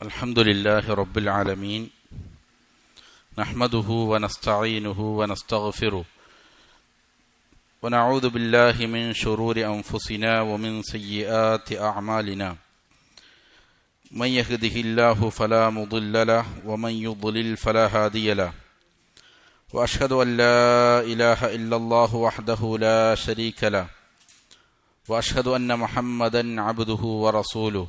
الحمد لله رب العالمين نحمده ونستعينه ونستغفره ونعوذ بالله من شرور أنفسنا ومن سيئات أعمالنا من يهده الله فلا مضل له ومن يضلل فلا هادي له وأشهد أن لا إله إلا الله وحده لا شريك له وأشهد أن محمدا عبده ورسوله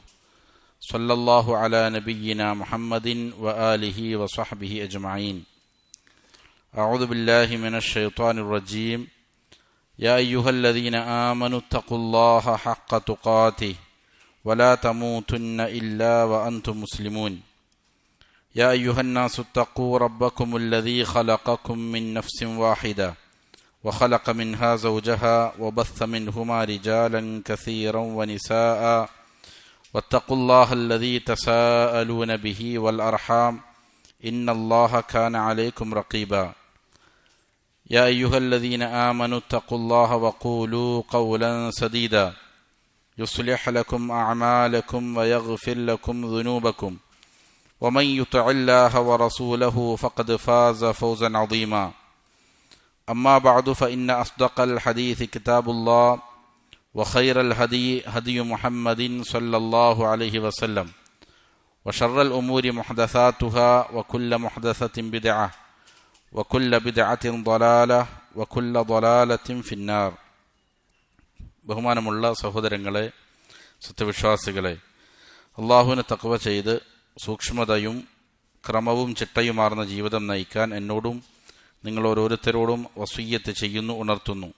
صلى الله على نبينا محمد وآله وصحبه أجمعين. أعوذ بالله من الشيطان الرجيم. يا أيها الذين آمنوا اتقوا الله حق تقاته ولا تموتن إلا وأنتم مسلمون. يا أيها الناس اتقوا ربكم الذي خلقكم من نفس واحدة وخلق منها زوجها وبث منهما رجالا كثيرا ونساء واتقوا الله الذي تساءلون به والأرحام إن الله كان عليكم رقيبا. يا أيها الذين آمنوا اتقوا الله وقولوا قولا سديدا يصلح لكم أعمالكم ويغفر لكم ذنوبكم ومن يطع الله ورسوله فقد فاز فوزا عظيما. أما بعد فإن أصدق الحديث كتاب الله وخير الهدي هدي محمد صلى الله عليه وسلم وشر الأمور محدثاتها وكل محدثة بدعة وكل بدعة ضلالة وكل ضلالة في النار. ബഹുമാനമുള്ള സഹോദരങ്ങളെ, സത്യവിശ്വാസികളെ, അള്ളാഹുവിനെ തഖ്വ ചെയ്ത് സൂക്ഷ്മതയും ക്രമവും ചിട്ടയുമാർന്ന ജീവിതം നയിക്കാൻ എന്നോടും നിങ്ങൾ ഓരോരുത്തരോടും വസിയ്യത്ത് ചെയ്യുന്നു, ഉണർത്തുന്നു.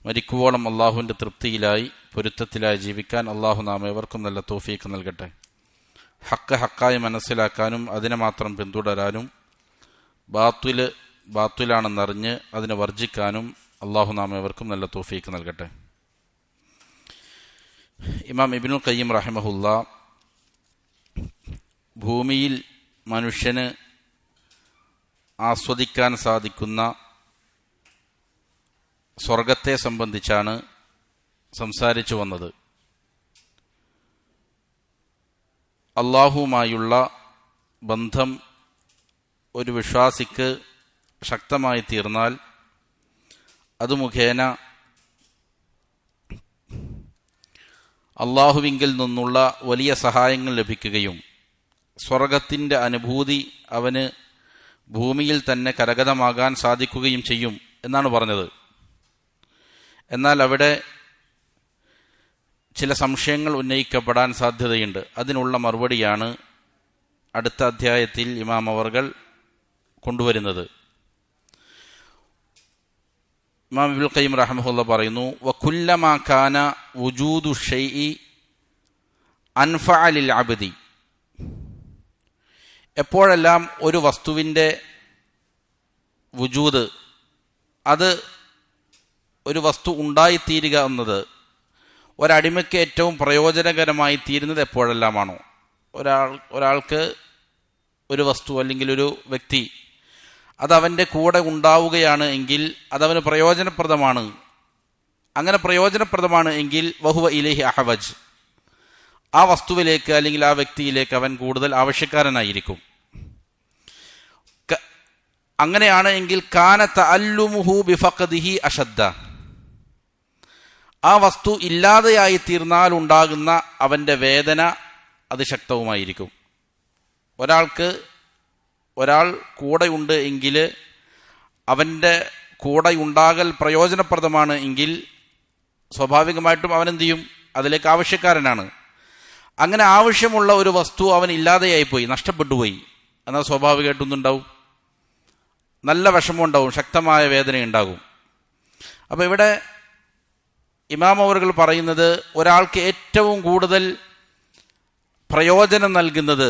മരിക്കുവോളം അള്ളാഹുവിൻ്റെ തൃപ്തിയിലായി പൊരുത്തത്തിലായി ജീവിക്കാൻ അള്ളാഹു നാം ഏവർക്കും നല്ല തൗഫീഖ് നൽകട്ടെ. ഹക്കായി മനസ്സിലാക്കാനും അതിനെ മാത്രം പിന്തുടരാനും ബാത്തുലാണെന്നറിഞ്ഞ് അതിനെ വർജിക്കാനും അള്ളാഹു നാം ഏവർക്കും നല്ല തൗഫീഖ് നൽകട്ടെ. ഇമാം ഇബ്നുൽ ഖയ്യിം റഹിമഹുല്ലാ ഭൂമിയിൽ മനുഷ്യന് ആസ്വദിക്കാൻ സാധിക്കുന്ന സ്വർഗത്തെ സംബന്ധിച്ചാണ് സംസാരിച്ചു വന്നത്. അള്ളാഹുവുമായുള്ള ബന്ധം ഒരു വിശ്വാസിക്ക് ശക്തമായി തീർന്നാൽ അത് മുഖേന അള്ളാഹുവിങ്കിൽ നിന്നുള്ള വലിയ സഹായങ്ങൾ ലഭിക്കുകയും സ്വർഗത്തിൻ്റെ അനുഭൂതി അവന് ഭൂമിയിൽ തന്നെ കരഗതമാകാൻ സാധിക്കുകയും ചെയ്യും എന്നാണ് പറഞ്ഞത്. എന്നാൽ അവിടെ ചില സംശയങ്ങൾ ഉന്നയിക്കപ്പെടാൻ സാധ്യതയുണ്ട്. അതിനുള്ള മറുപടിയാണ് അടുത്ത അധ്യായത്തിൽ ഇമാം അവർകൾ കൊണ്ടുവരുന്നത്. ഇമാം ഇബ്നുൽ ഖയ്യിം റഹിമഹുല്ലാ പറയുന്നു, വകുല്ലമാ കാന വുജൂദു ഷൈഇ അൻഫഅ ലിൽ അബ്ദി. എപ്പോഴെല്ലാം ഒരു വസ്തുവിൻ്റെ വുജൂദ്, അത് ഒരു വസ്തു ഉണ്ടായിത്തീരുക എന്നത് ഒരടിമയ്ക്ക് ഏറ്റവും പ്രയോജനകരമായി തീരുന്നത് എപ്പോഴെല്ലാമാണോ, ഒരാൾക്ക് ഒരു വസ്തു അല്ലെങ്കിൽ ഒരു വ്യക്തി അതവൻ്റെ കൂടെ ഉണ്ടാവുകയാണ് എങ്കിൽ അതവന് പ്രയോജനപ്രദമാണ്. അങ്ങനെ പ്രയോജനപ്രദമാണ് എങ്കിൽ വഹുവ ഇലൈഹി അഹവജ്, ആ വസ്തുവിലേക്ക് അല്ലെങ്കിൽ ആ വ്യക്തിയിലേക്ക് അവൻ കൂടുതൽ ആവശ്യക്കാരനായിരിക്കും. അങ്ങനെയാണ് എങ്കിൽ കാന തഅല്ലുമുഹു ബിഫഖദിഹി അശദ്ദ, ആ വസ്തു ഇല്ലാതെയായി തീർന്നാൽ ഉണ്ടാകുന്ന അവൻ്റെ വേദന അതിശക്തവുമായിരിക്കും. ഒരാൾ കൂടെയുണ്ട് എങ്കിൽ അവൻ്റെ കൂടെയുണ്ടാകൽ പ്രയോജനപ്രദമാണ് എങ്കിൽ സ്വാഭാവികമായിട്ടും അവനെന്ത് ചെയ്യും, അതിലേക്ക് ആവശ്യക്കാരനാണ്. അങ്ങനെ ആവശ്യമുള്ള ഒരു വസ്തു അവൻ ഇല്ലാതെയായിപ്പോയി, നഷ്ടപ്പെട്ടുപോയി, എന്നാൽ സ്വാഭാവികമായിട്ടൊന്നുണ്ടാവും, നല്ല വിഷമമുണ്ടാവും, ശക്തമായ വേദനയുണ്ടാകും. അപ്പോൾ ഇവിടെ ഇമാം അവറുകൾ പറയുന്നത് ഒരാൾക്ക് ഏറ്റവും കൂടുതൽ പ്രയോജനം നൽകുന്നത്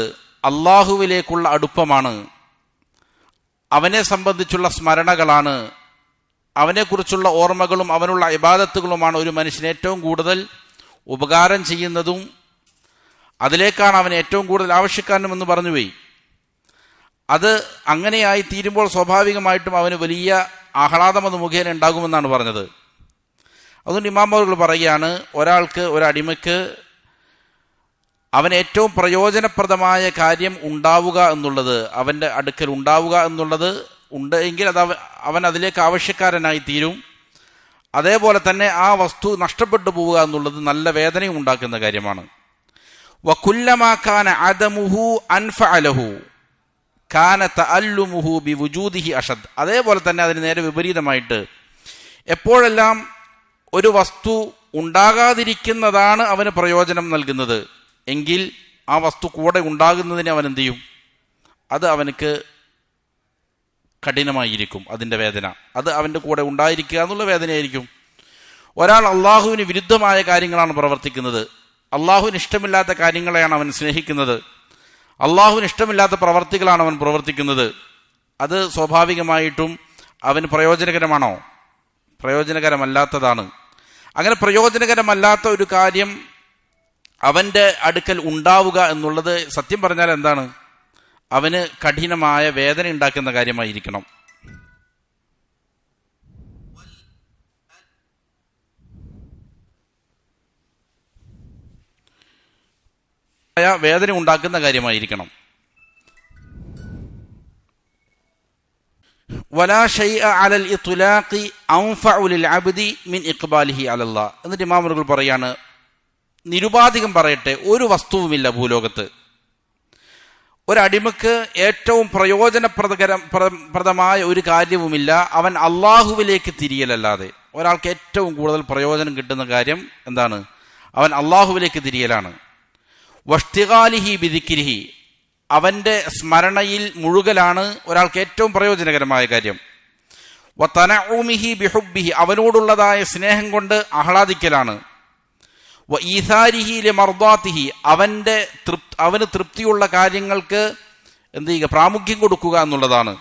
അള്ളാഹുവിലേക്കുള്ള അടുപ്പമാണ്, അവനെ സംബന്ധിച്ചുള്ള സ്മരണകളാണ്, അവനെക്കുറിച്ചുള്ള ഓർമ്മകളും അവനുള്ള ഇബാദത്തുകളുമാണ് ഒരു മനുഷ്യന് ഏറ്റവും കൂടുതൽ ഉപകാരം ചെയ്യുന്നതും അതിലേക്കാണ് അവൻ ഏറ്റവും കൂടുതൽ ആവശ്യക്കാരനും എന്ന് പറഞ്ഞുപോയി. അത് അങ്ങനെയായി തീരുമ്പോൾ സ്വാഭാവികമായിട്ടും അവന് വലിയ ആഹ്ലാദം അത് മുഖേന ഉണ്ടാകുമെന്നാണ് പറഞ്ഞത്. അതുകൊണ്ട് ഇമാം അവറുകൾ പറയുകയാണ്, ഒരാൾക്ക്, ഒരടിമയ്ക്ക് അവന് ഏറ്റവും പ്രയോജനപ്രദമായ കാര്യം ഉണ്ടാവുക എന്നുള്ളത്, അവൻ്റെ അടുക്കൽ ഉണ്ടാവുക എന്നുള്ളത് ഉണ്ട് എങ്കിൽ അത് അവൻ അതിലേക്ക് ആവശ്യക്കാരനായി തീരും. അതേപോലെ തന്നെ ആ വസ്തു നഷ്ടപ്പെട്ടു പോവുക എന്നുള്ളത് നല്ല വേദനയും ഉണ്ടാക്കുന്ന കാര്യമാണ്. വകുല്ലമാ കാന അദമുഹു അൻഫഅലഹു കാന തഅല്ലുമുഹു ബിവുജൂദിഹി അഷദ്. അതേപോലെ തന്നെ അതിന് നേരെ വിപരീതമായിട്ട് എപ്പോഴെല്ലാം ഒരു വസ്തു ഉണ്ടാകാതിരിക്കുന്നതാണ് അവന് പ്രയോജനം നൽകുന്നത് എങ്കിൽ ആ വസ്തു കൂടെ ഉണ്ടാകുന്നതിന് അവൻ എന്ത് ചെയ്യും? അത് അവനക്ക് കഠിനമായിരിക്കും. അതിൻ്റെ വേദന അത് അവൻ്റെ കൂടെ ഉണ്ടായിരിക്കുക എന്നുള്ള വേദനയായിരിക്കും. ഒരാൾ അള്ളാഹുവിന് വിരുദ്ധമായ കാര്യങ്ങളാണ് പ്രവർത്തിക്കുന്നത്, അള്ളാഹുവിന് ഇഷ്ടമില്ലാത്ത കാര്യങ്ങളെയാണ് അവൻ സ്നേഹിക്കുന്നത്, അള്ളാഹുവിന് ഇഷ്ടമില്ലാത്ത പ്രവർത്തികളാണ് അവൻ പ്രവർത്തിക്കുന്നത്. അത് സ്വാഭാവികമായിട്ടും അവന് പ്രയോജനകരമാണോ? പ്രയോജനകരമല്ലാത്തതാണ്. അങ്ങനെ പ്രയോജനകരമല്ലാത്ത ഒരു കാര്യം അവൻ്റെ അടുക്കൽ ഉണ്ടാവുക എന്നുള്ളത് സത്യം പറഞ്ഞാൽ എന്താണ്? അവന് കഠിനമായ വേദന ഉണ്ടാക്കുന്ന കാര്യമായിരിക്കണം. വേദന ഉണ്ടാക്കുന്ന കാര്യമായിരിക്കണം. വലാ ശൈഅ അലൽ ഇത്ലാഖി അൻഫഉ ലിൽ അബ്ദി മിൻ ഇഖ്ബാലിഹി അലല്ലാഹ്. എന്നിട്ട് ഇമാം അവറുകൾ പറയാണ്, നിരുപാധികം പറയട്ടെ, ഒരു വസ്തുവുമില്ല ഭൂലോകത്ത് ഒരടിമക്ക് ഏറ്റവും പ്രയോജനപ്രദമായ ഒരു കാര്യവുമില്ല അവൻ അള്ളാഹുവിലേക്ക് തിരിയലല്ലാതെ. ഒരാൾക്ക് ഏറ്റവും കൂടുതൽ പ്രയോജനം കിട്ടുന്ന കാര്യം എന്താണ്? അവൻ അള്ളാഹുവിലേക്ക് തിരിയലാണ്. വഷ്തിഗാലിഹി ബിദിക്രിഹി, അവൻ്റെ സ്മരണയിൽ മുഴുകലാണ് ഒരാൾക്ക് ഏറ്റവും പ്രയോജനകരമായ കാര്യം. വതനഉമിഹി ബിഹുബ്ബിഹി, അവനോടുള്ളതായ സ്നേഹം കൊണ്ട് ആഹ്ലാദിക്കലാണ്. വഈസാരിഹി ലിമർദാതിഹി, അവന് തൃപ്തിയുള്ള കാര്യങ്ങൾക്ക് എന്ത് ചെയ്യുക? പ്രാമുഖ്യം കൊടുക്കുക എന്നുള്ളതാണ്.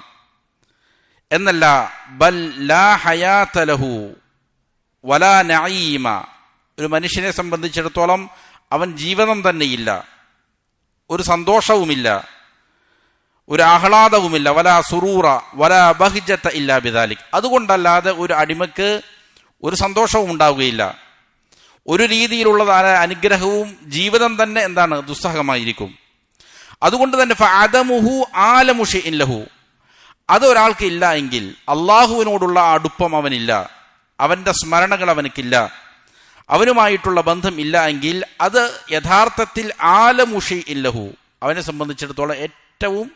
എന്നല്ല ബൽ ലാ ഹയാത ലഹു വലാ നഈമ, ഒരു മനുഷ്യനെ സംബന്ധിച്ചിടത്തോളം അവൻ ജീവിതം തന്നെയില്ല, ഒരു സന്തോഷവുമില്ല, ഒരു ആഹ്ലാദവുമില്ല. വലാ സുറൂറ വലാ ബഹ്ജത ഇല്ലാ ബിദാലിക്, അതുകൊണ്ടല്ലാതെ ഒരു അടിമക്ക് ഒരു സന്തോഷവും ഉണ്ടാവുകയില്ല. ഒരു രീതിയിലുള്ളതായ അനുഗ്രഹവും ജീവിതം തന്നെ എന്താണ്? ദുസ്സഹമായിരിക്കും. അതുകൊണ്ട് തന്നെ ഫഅദമുഹു ആലമു ശൈഇൻ ലഹു, അത് ഒരാൾക്ക് ഇല്ല എങ്കിൽ അള്ളാഹുവിനോടുള്ള അടുപ്പം അവനില്ല, അവൻ്റെ സ്മരണകൾ അവനക്കില്ല, അവനുമായിട്ടുള്ള ബന്ധം ഇല്ല എങ്കിൽ അത് യഥാർത്ഥത്തിൽ ആലമു ശൈഇൻ ലഹു, അവനെ സംബന്ധിച്ചിടത്തോളം ഏറ്റവും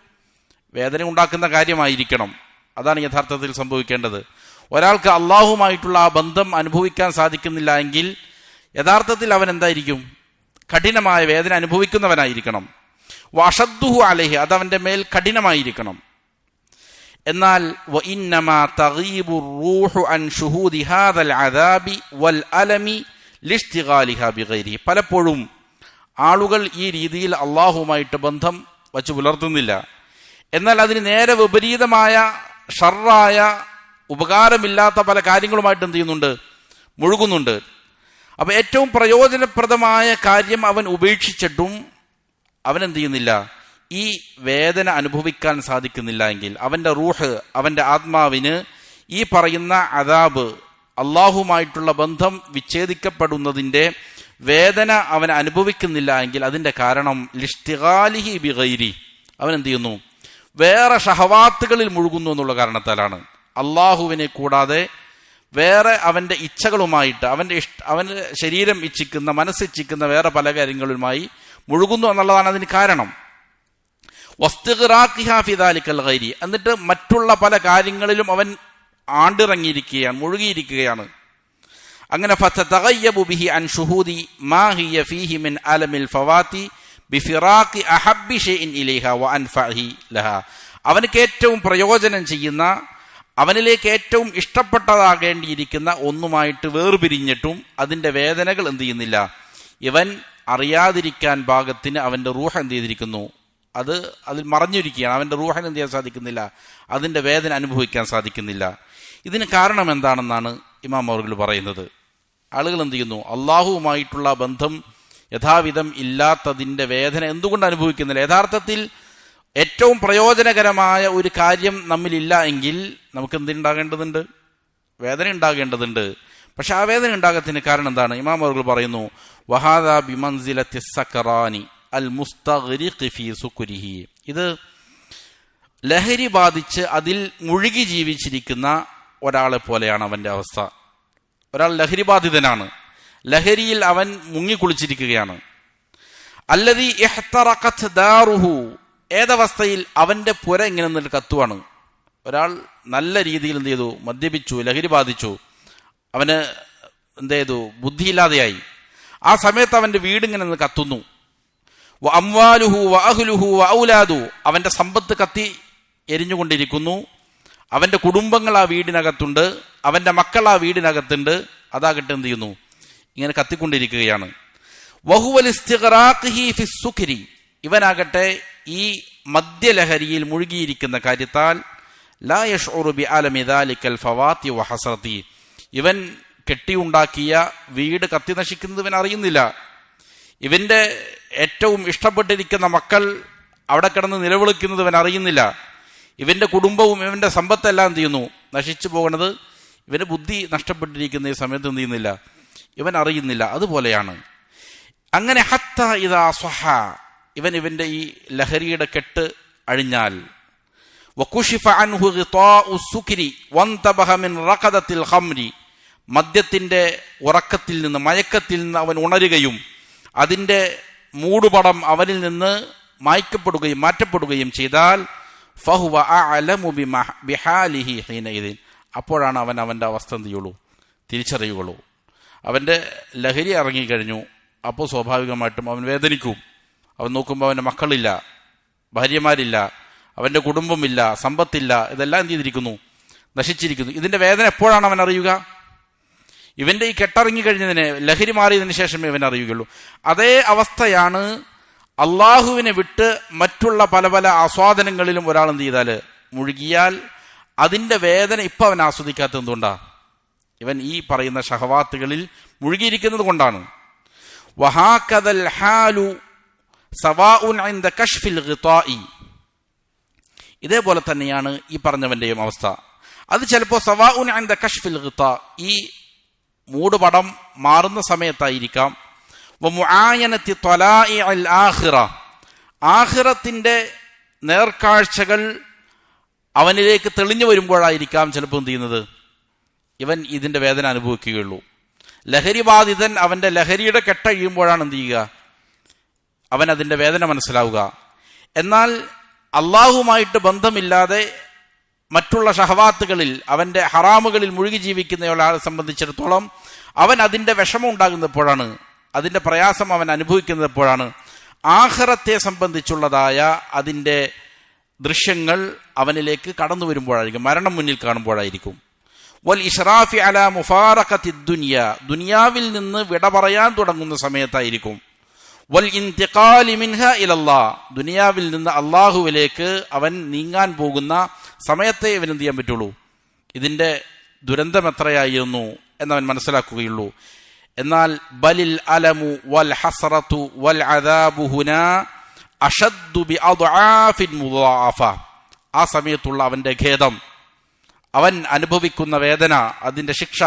വേദന ഉണ്ടാക്കുന്ന കാര്യമായിരിക്കണം. അതാണ് യഥാർത്ഥത്തിൽ സംഭവിക്കേണ്ടത്. ഒരാൾക്ക് അള്ളാഹുമായിട്ടുള്ള ആ ബന്ധം അനുഭവിക്കാൻ സാധിക്കുന്നില്ല എങ്കിൽ യഥാർത്ഥത്തിൽ അവൻ എന്തായിരിക്കും? കഠിനമായ വേദന അനുഭവിക്കുന്നവനായിരിക്കണം. വഅശദ്ദുഹു അലൈഹി, അത് അവൻ്റെ മേൽ കഠിനമായിരിക്കണം. എന്നാൽ വഇന്നമാ തഗീബു റൂഹു അൻ ശുഹൂദി ഹാദൽ അദാബി വൽ അലമി ലിഷ്തിഗാലിഹാ ബിഗൈരിഹി, പലപ്പോഴും ആളുകൾ ഈ രീതിയിൽ അള്ളാഹുമായിട്ട് ബന്ധം വച്ച് പുലർത്തുന്നില്ല. എന്നാൽ അതിന് നേരെ വിപരീതമായ ഷർറായ ഉപകാരമില്ലാത്ത പല കാര്യങ്ങളുമായിട്ട് എന്ത് ചെയ്യുന്നുണ്ട്? മുഴുകുന്നുണ്ട്. അപ്പൊ ഏറ്റവും പ്രയോജനപ്രദമായ കാര്യം അവൻ ഉപേക്ഷിച്ചിട്ടും അവൻ എന്ത് ചെയ്യുന്നില്ല? ഈ വേദന അനുഭവിക്കാൻ സാധിക്കുന്നില്ല എങ്കിൽ അവൻ്റെ റൂഹ്, അവൻ്റെ ആത്മാവിന് ഈ പറയുന്ന അദാബ്, അള്ളാഹുമായിട്ടുള്ള ബന്ധം വിച്ഛേദിക്കപ്പെടുന്നതിൻ്റെ വേദന അവൻ അനുഭവിക്കുന്നില്ല എങ്കിൽ അതിൻ്റെ കാരണം ലിഷ്തിഗാലിഹി ബിഗൈരി, അവൻ എന്ത് ചെയ്യുന്നു? വേറെ ഷഹവാത്തുകളിൽ മുഴുകുന്നു എന്നുള്ള കാരണത്താലാണ്. അള്ളാഹുവിനെ കൂടാതെ വേറെ അവൻ്റെ ഇച്ഛകളുമായിട്ട്, അവൻ്റെ ശരീരം ഇച്ഛിക്കുന്ന, മനസ്സിച്ഛിക്കുന്ന വേറെ പല കാര്യങ്ങളുമായി മുഴുകുന്നു എന്നുള്ളതാണ് അതിന് കാരണം. വസ്തിഗ്റാഖിഹാ ഫി ദാലിക്കൽ ഗൈരി, എന്നിട്ട് മറ്റുള്ള പല കാര്യങ്ങളിലും അവൻ ആണ്ടിറങ്ങിയിരിക്കുകയാണ്, മുഴുകിയിരിക്കുകയാണ്. അങ്ങനെ ഫതതഗയ്യബു ബിഹി അൻ ശുഹൂദി മാ ഹിയ ഫീഹി മിൻ അലമിൽ ഫവാതി ബിഫിറാഖി അഹബ്ബി ഷൈഇൻ ഇലൈഹാ വഅൻഫഇഹി ലഹാ, അവനക്ക് ഏറ്റവും പ്രയോജനം ചെയ്യുന്ന, അവനിലേക്ക് ഏറ്റവും ഇഷ്ടപ്പെട്ടതാകേണ്ടിയിരിക്കുന്ന ഒന്നുമായിട്ട് വേർപിരിഞ്ഞിട്ടും അതിൻ്റെ വേദനകൾ എന്ത് ചെയ്യുന്നില്ല? ഇവൻ അറിയാതിരിക്കാൻ പാകത്തിന് അവൻ്റെ റൂഹ് എന്ത് ചെയ്തിരിക്കുന്നു? അതിൽ മറഞ്ഞിരിക്കുകയാണ്. അവൻ്റെ റൂഹിന് എന്ത് ചെയ്യാൻ സാധിക്കുന്നില്ല? അതിൻ്റെ വേദന അനുഭവിക്കാൻ സാധിക്കുന്നില്ല. ഇതിന് കാരണം എന്താണെന്നാണ് ഇമാം അവറുകൾ പറയുന്നത്. ആളുകൾ എന്ത് ചെയ്യുന്നു? അള്ളാഹുവുമായിട്ടുള്ള ബന്ധം യഥാവിധം ഇല്ലാത്തതിൻ്റെ വേദന എന്തുകൊണ്ട് അനുഭവിക്കുന്നില്ല? യഥാർത്ഥത്തിൽ ഏറ്റവും പ്രയോജനകരമായ ഒരു കാര്യം നമ്മിലില്ല എങ്കിൽ നമുക്ക് എന്തുണ്ടാകേണ്ടതുണ്ട്? വേദന ഉണ്ടാകേണ്ടതുണ്ട്. പക്ഷെ ആ വേദന ഉണ്ടാകത്തിന് കാരണം എന്താണ്? ഇമാം അവറുകൾ പറയുന്നു, വഹാദാ ബിമൻസിലത്തി സക്കറാനി, അൽ മുസ്തഗ്രിഖ് ഫീ സുക്രിഹി. ഇത് ലഹരി ബാധിച്ച് അതിൽ മുഴുകി ജീവിച്ചിരിക്കുന്ന ഒരാളെ പോലെയാണ് അവന്റെ അവസ്ഥ. ഒരാൾ ലഹരി ബാധിതനാണ്, ലഹരിയിൽ അവൻ മുങ്ങിക്കുളിച്ചിരിക്കുകയാണ്. അല്ലദീ ഇഹ്തറഖത് ദാറുഹു, ഏതവസ്ഥയിൽ അവന്റെ പുര ഇങ്ങനെ നിന്നിട്ട് കത്തുവാണ്. ഒരാൾ നല്ല രീതിയിൽ എന്ത് ചെയ്തു, മദ്യപിച്ചു, ലഹരി ബാധിച്ചു, അവന് എന്ത് ചെയ്തു, ബുദ്ധിയില്ലാതെയായി. ആ സമയത്ത് അവന്റെ വീട് ഇങ്ങനെ നിന്ന് കത്തുന്നു. വ അംവാലുഹു വ അഹ്ലുഹു വ ഔലാദു, അവന്റെ സമ്പത്ത് കത്തി എരിഞ്ഞുകൊണ്ടിരിക്കുന്നു, അവന്റെ കുടുംബങ്ങൾ ആ വീടിനകത്തുണ്ട്, അവന്റെ മക്കൾ ആ വീടിനകത്തുണ്ട്. അതാകട്ടെ എന്ത് ചെയ്യുന്നു, ഇങ്ങനെ കത്തിക്കൊണ്ടിരിക്കുകയാണ്. വഹുവൽ ഇസ്തിഗ്റാഖിഹി ഫിസ് സുക്രി, ഇവനാകട്ടെ ഈ മദ്യലഹരിയിൽ മുഴുകിയിരിക്കുന്ന കാര്യത്താൽ ലാ യശ്ഉറു ബിഅലമി ദാലികൽ ഫവാതി വഹസറതി, ഇവൻ കെട്ടിയുണ്ടാക്കിയ വീട് കത്തി നശിക്കുന്നത് ഇവൻ അറിയുന്നില്ല. ഇവന്റെ ഏറ്റവും ഇഷ്ടപ്പെട്ടിരിക്കുന്ന മക്കൾ അവിടെ കിടന്ന് നിലവിളിക്കുന്നത് ഇവൻ അറിയുന്നില്ല. ഇവന്റെ കുടുംബവും ഇവന്റെ സമ്പത്തെല്ലാം എന്ത് ചെയ്യുന്നു, നശിച്ചു പോകുന്നത് ഇവന് ബുദ്ധി നഷ്ടപ്പെട്ടിരിക്കുന്ന ഈ സമയത്ത് എന്ത് ചെയ്യുന്നില്ല, ഇവൻ അറിയുന്നില്ല. അതുപോലെയാണ്. അങ്ങനെ ഹത്ത ഇദാ സ്വഹ, ഇവന്റെ ഈ ലഹരിയുടെ കെട്ട് അഴിഞ്ഞാൽ, വകുശിഫ അൻഹു ഗിതാഉ സുക്രി വന്തബഹ മിൻ റഖദത്തിൽ ഖംരി, മദ്യത്തിന്റെ ഉറക്കത്തിൽ നിന്ന്, മയക്കത്തിൽ നിന്ന് അവൻ ഉണരുകയും അതിന്റെ മൂടുപടം അവനിൽ നിന്ന് മാറ്റപ്പെടുകയും ചെയ്താൽ ഫഹുവ അഅലമു ബിഹാലിഹി ഹീനഇദിൻ, അപ്പോഴാണ് അവന്റെ അവസ്ഥ എന്ത് ചെയ്യുള്ളൂ, തിരിച്ചറിയുകയുള്ളൂ. അവന്റെ ലഹരി ഇറങ്ങിക്കഴിഞ്ഞു. അപ്പോൾ സ്വാഭാവികമായിട്ടും അവൻ വേദനിക്കും. അവൻ നോക്കുമ്പോൾ അവന്റെ മക്കളില്ല, ഭാര്യമാരില്ല, അവന്റെ കുടുംബമില്ല, സമ്പത്തില്ല, ഇതെല്ലാം എന്ത് ചെയ്തിരിക്കുന്നു, നശിച്ചിരിക്കുന്നു. ഇതിന്റെ വേദന എപ്പോഴാണ് അവൻ അറിയുക? ഇവന്റെ ഈ കെട്ടിറങ്ങിക്കഴിഞ്ഞതിന്, ലഹരി മാറിയതിനു ശേഷമേ ഇവൻ അറിയുകയുള്ളൂ. അതേ അവസ്ഥയാണ് അള്ളാഹുവിനെ വിട്ട് മറ്റുള്ള പല പല ആസ്വാദനങ്ങളിലും ഒരാൾ എന്ത് ചെയ്താൽ, മുഴുകിയാൽ അതിന്റെ വേദന ഇപ്പൊ അവൻ ആസ്വദിക്കാത്തത് എന്തുകൊണ്ടാ? ഇവൻ ഈ പറയുന്ന ഷഹവാത്തുകളിൽ മുഴുകിയിരിക്കുന്നത് കൊണ്ടാണ്. വഹാകദൽ ഹാലു സവാഉൻ ഇൻദ കശ്ഫിൽ ഗിതാഇ, ഇതേപോലെ തന്നെയാണ് ഈ പറഞ്ഞവന്റെയും അവസ്ഥ. അത് ചിലപ്പോൾ സവാഉൻ ഇൻദ കശ്ഫിൽ ഗിതാ, ഈ മൂടുപടം മാറുന്ന സമയത്തായിരിക്കാം. വമുആയനത്തി ത്വലാഇഅൽ ആഖിറ, ആഖിറത്തിന്റെ നേർക്കാഴ്ചകൾ അവനിലേക്ക് തെളിഞ്ഞു വരുമ്പോഴായിരിക്കാം ചിലപ്പോൾ എന്ത് ചെയ്യുന്നത്, ഇവൻ ഇതിന്റെ വേദന അനുഭവിക്കുകയുള്ളൂ. ലഹരി ബാധിതൻ അവന്റെ ലഹരിയുടെ കെട്ടഴിയുമ്പോഴാണ് എന്ത് ചെയ്യുക, അവൻ അതിന്റെ വേദന മനസ്സിലാവുക. എന്നാൽ അള്ളാഹുമായിട്ട് ബന്ധമില്ലാതെ മറ്റുള്ള ഷഹവാത്തുകളിൽ, അവന്റെ ഹറാമുകളിൽ മുഴുകി ജീവിക്കുന്ന ഒരാളെ സംബന്ധിച്ചിടത്തോളം അവൻ അതിന്റെ വിഷമം ഉണ്ടാകുന്നപ്പോഴാണ്, അതിന്റെ പ്രയാസം അവൻ അനുഭവിക്കുന്നപ്പോഴാണ്, ആഖിറത്തെ സംബന്ധിച്ചുള്ളതായ അതിന്റെ ദൃശ്യങ്ങൾ അവനിലേക്ക് കടന്നു വരുമ്പോഴായിരിക്കും, മരണം മുന്നിൽ കാണുമ്പോഴായിരിക്കും. വൽ ഇഷ്റാഫി അലാ മുഫാറഖത്തി ദുനിയ, ദുനിയാവിൽ നിന്ന് വിട പറയാൻ തുടങ്ങുന്ന സമയത്തായിരിക്കും. വൽ ഇന്തിഖാലി മിൻഹ ഇലല്ലാഹ്, ദുനിയാവിൽ നിന്ന് അള്ളാഹുവിലേക്ക് അവൻ നീങ്ങാൻ പോകുന്ന സമയത്തെ ഇവൻ എന്ത് ചെയ്യാൻ പറ്റുള്ളൂ, ഇതിന്റെ ദുരന്തം എത്രയായിരുന്നു എന്നവൻ മനസ്സിലാക്കുകയുള്ളൂ. എന്നാൽ ബലിൽ അലമു വൽ ഹസ്റതു വൽ അദാബു ഹുനാ അഷദ്ദു ബിഅദ്ആഫിൻ മുദാഅഫ, ആ സമയത്തുള്ള അവന്റെ ഖേദം, അവൻ അനുഭവിക്കുന്ന വേദന, അതിന്റെ ശിക്ഷ,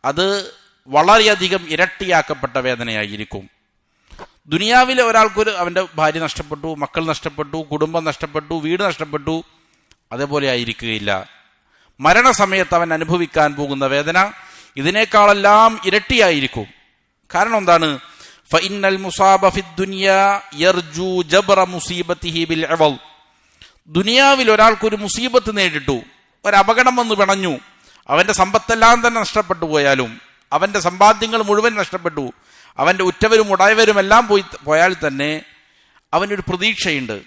അത് വളരെയധികം ഇരട്ടിയാക്കപ്പെട്ട വേദനയായിരിക്കും. ദുനിയാവിലെ ഒരാൾക്കൊരു അവന്റെ ഭാര്യ നഷ്ടപ്പെട്ടു, മക്കൾ നഷ്ടപ്പെട്ടു, കുടുംബം നഷ്ടപ്പെട്ടു, വീട് നഷ്ടപ്പെട്ടു, അതേപോലെ ആയിരിക്കുകയില്ല. മരണസമയത്ത് അവൻ അനുഭവിക്കാൻ പോകുന്ന വേദന ഇതിനേക്കാളെല്ലാം ഇരട്ടിയായിരിക്കും. കാരണം എന്താണ്? ഫഇന്നൽ മുസാബ ഫിദ്ദുനിയാ യർജു ജബ്ര മുസീബതിഹി ബിൽ അവൽ, ദുനിയാവിൽ ഒരാൾക്കൊരു മുസീബത്ത് നേരിട്ടു, ഒരപകടം വന്ന് പിണഞ്ഞു, അവന്റെ സമ്പത്തെല്ലാം തന്നെ നഷ്ടപ്പെട്ടു പോയാലും, അവന്റെ സമ്പാദ്യങ്ങൾ മുഴുവൻ നഷ്ടപ്പെട്ടു, അവന്റെ ഉറ്റവരും ഉടയവരും എല്ലാം പോയാൽ തന്നെ അവനൊരു പ്രതീക്ഷയുണ്ട്.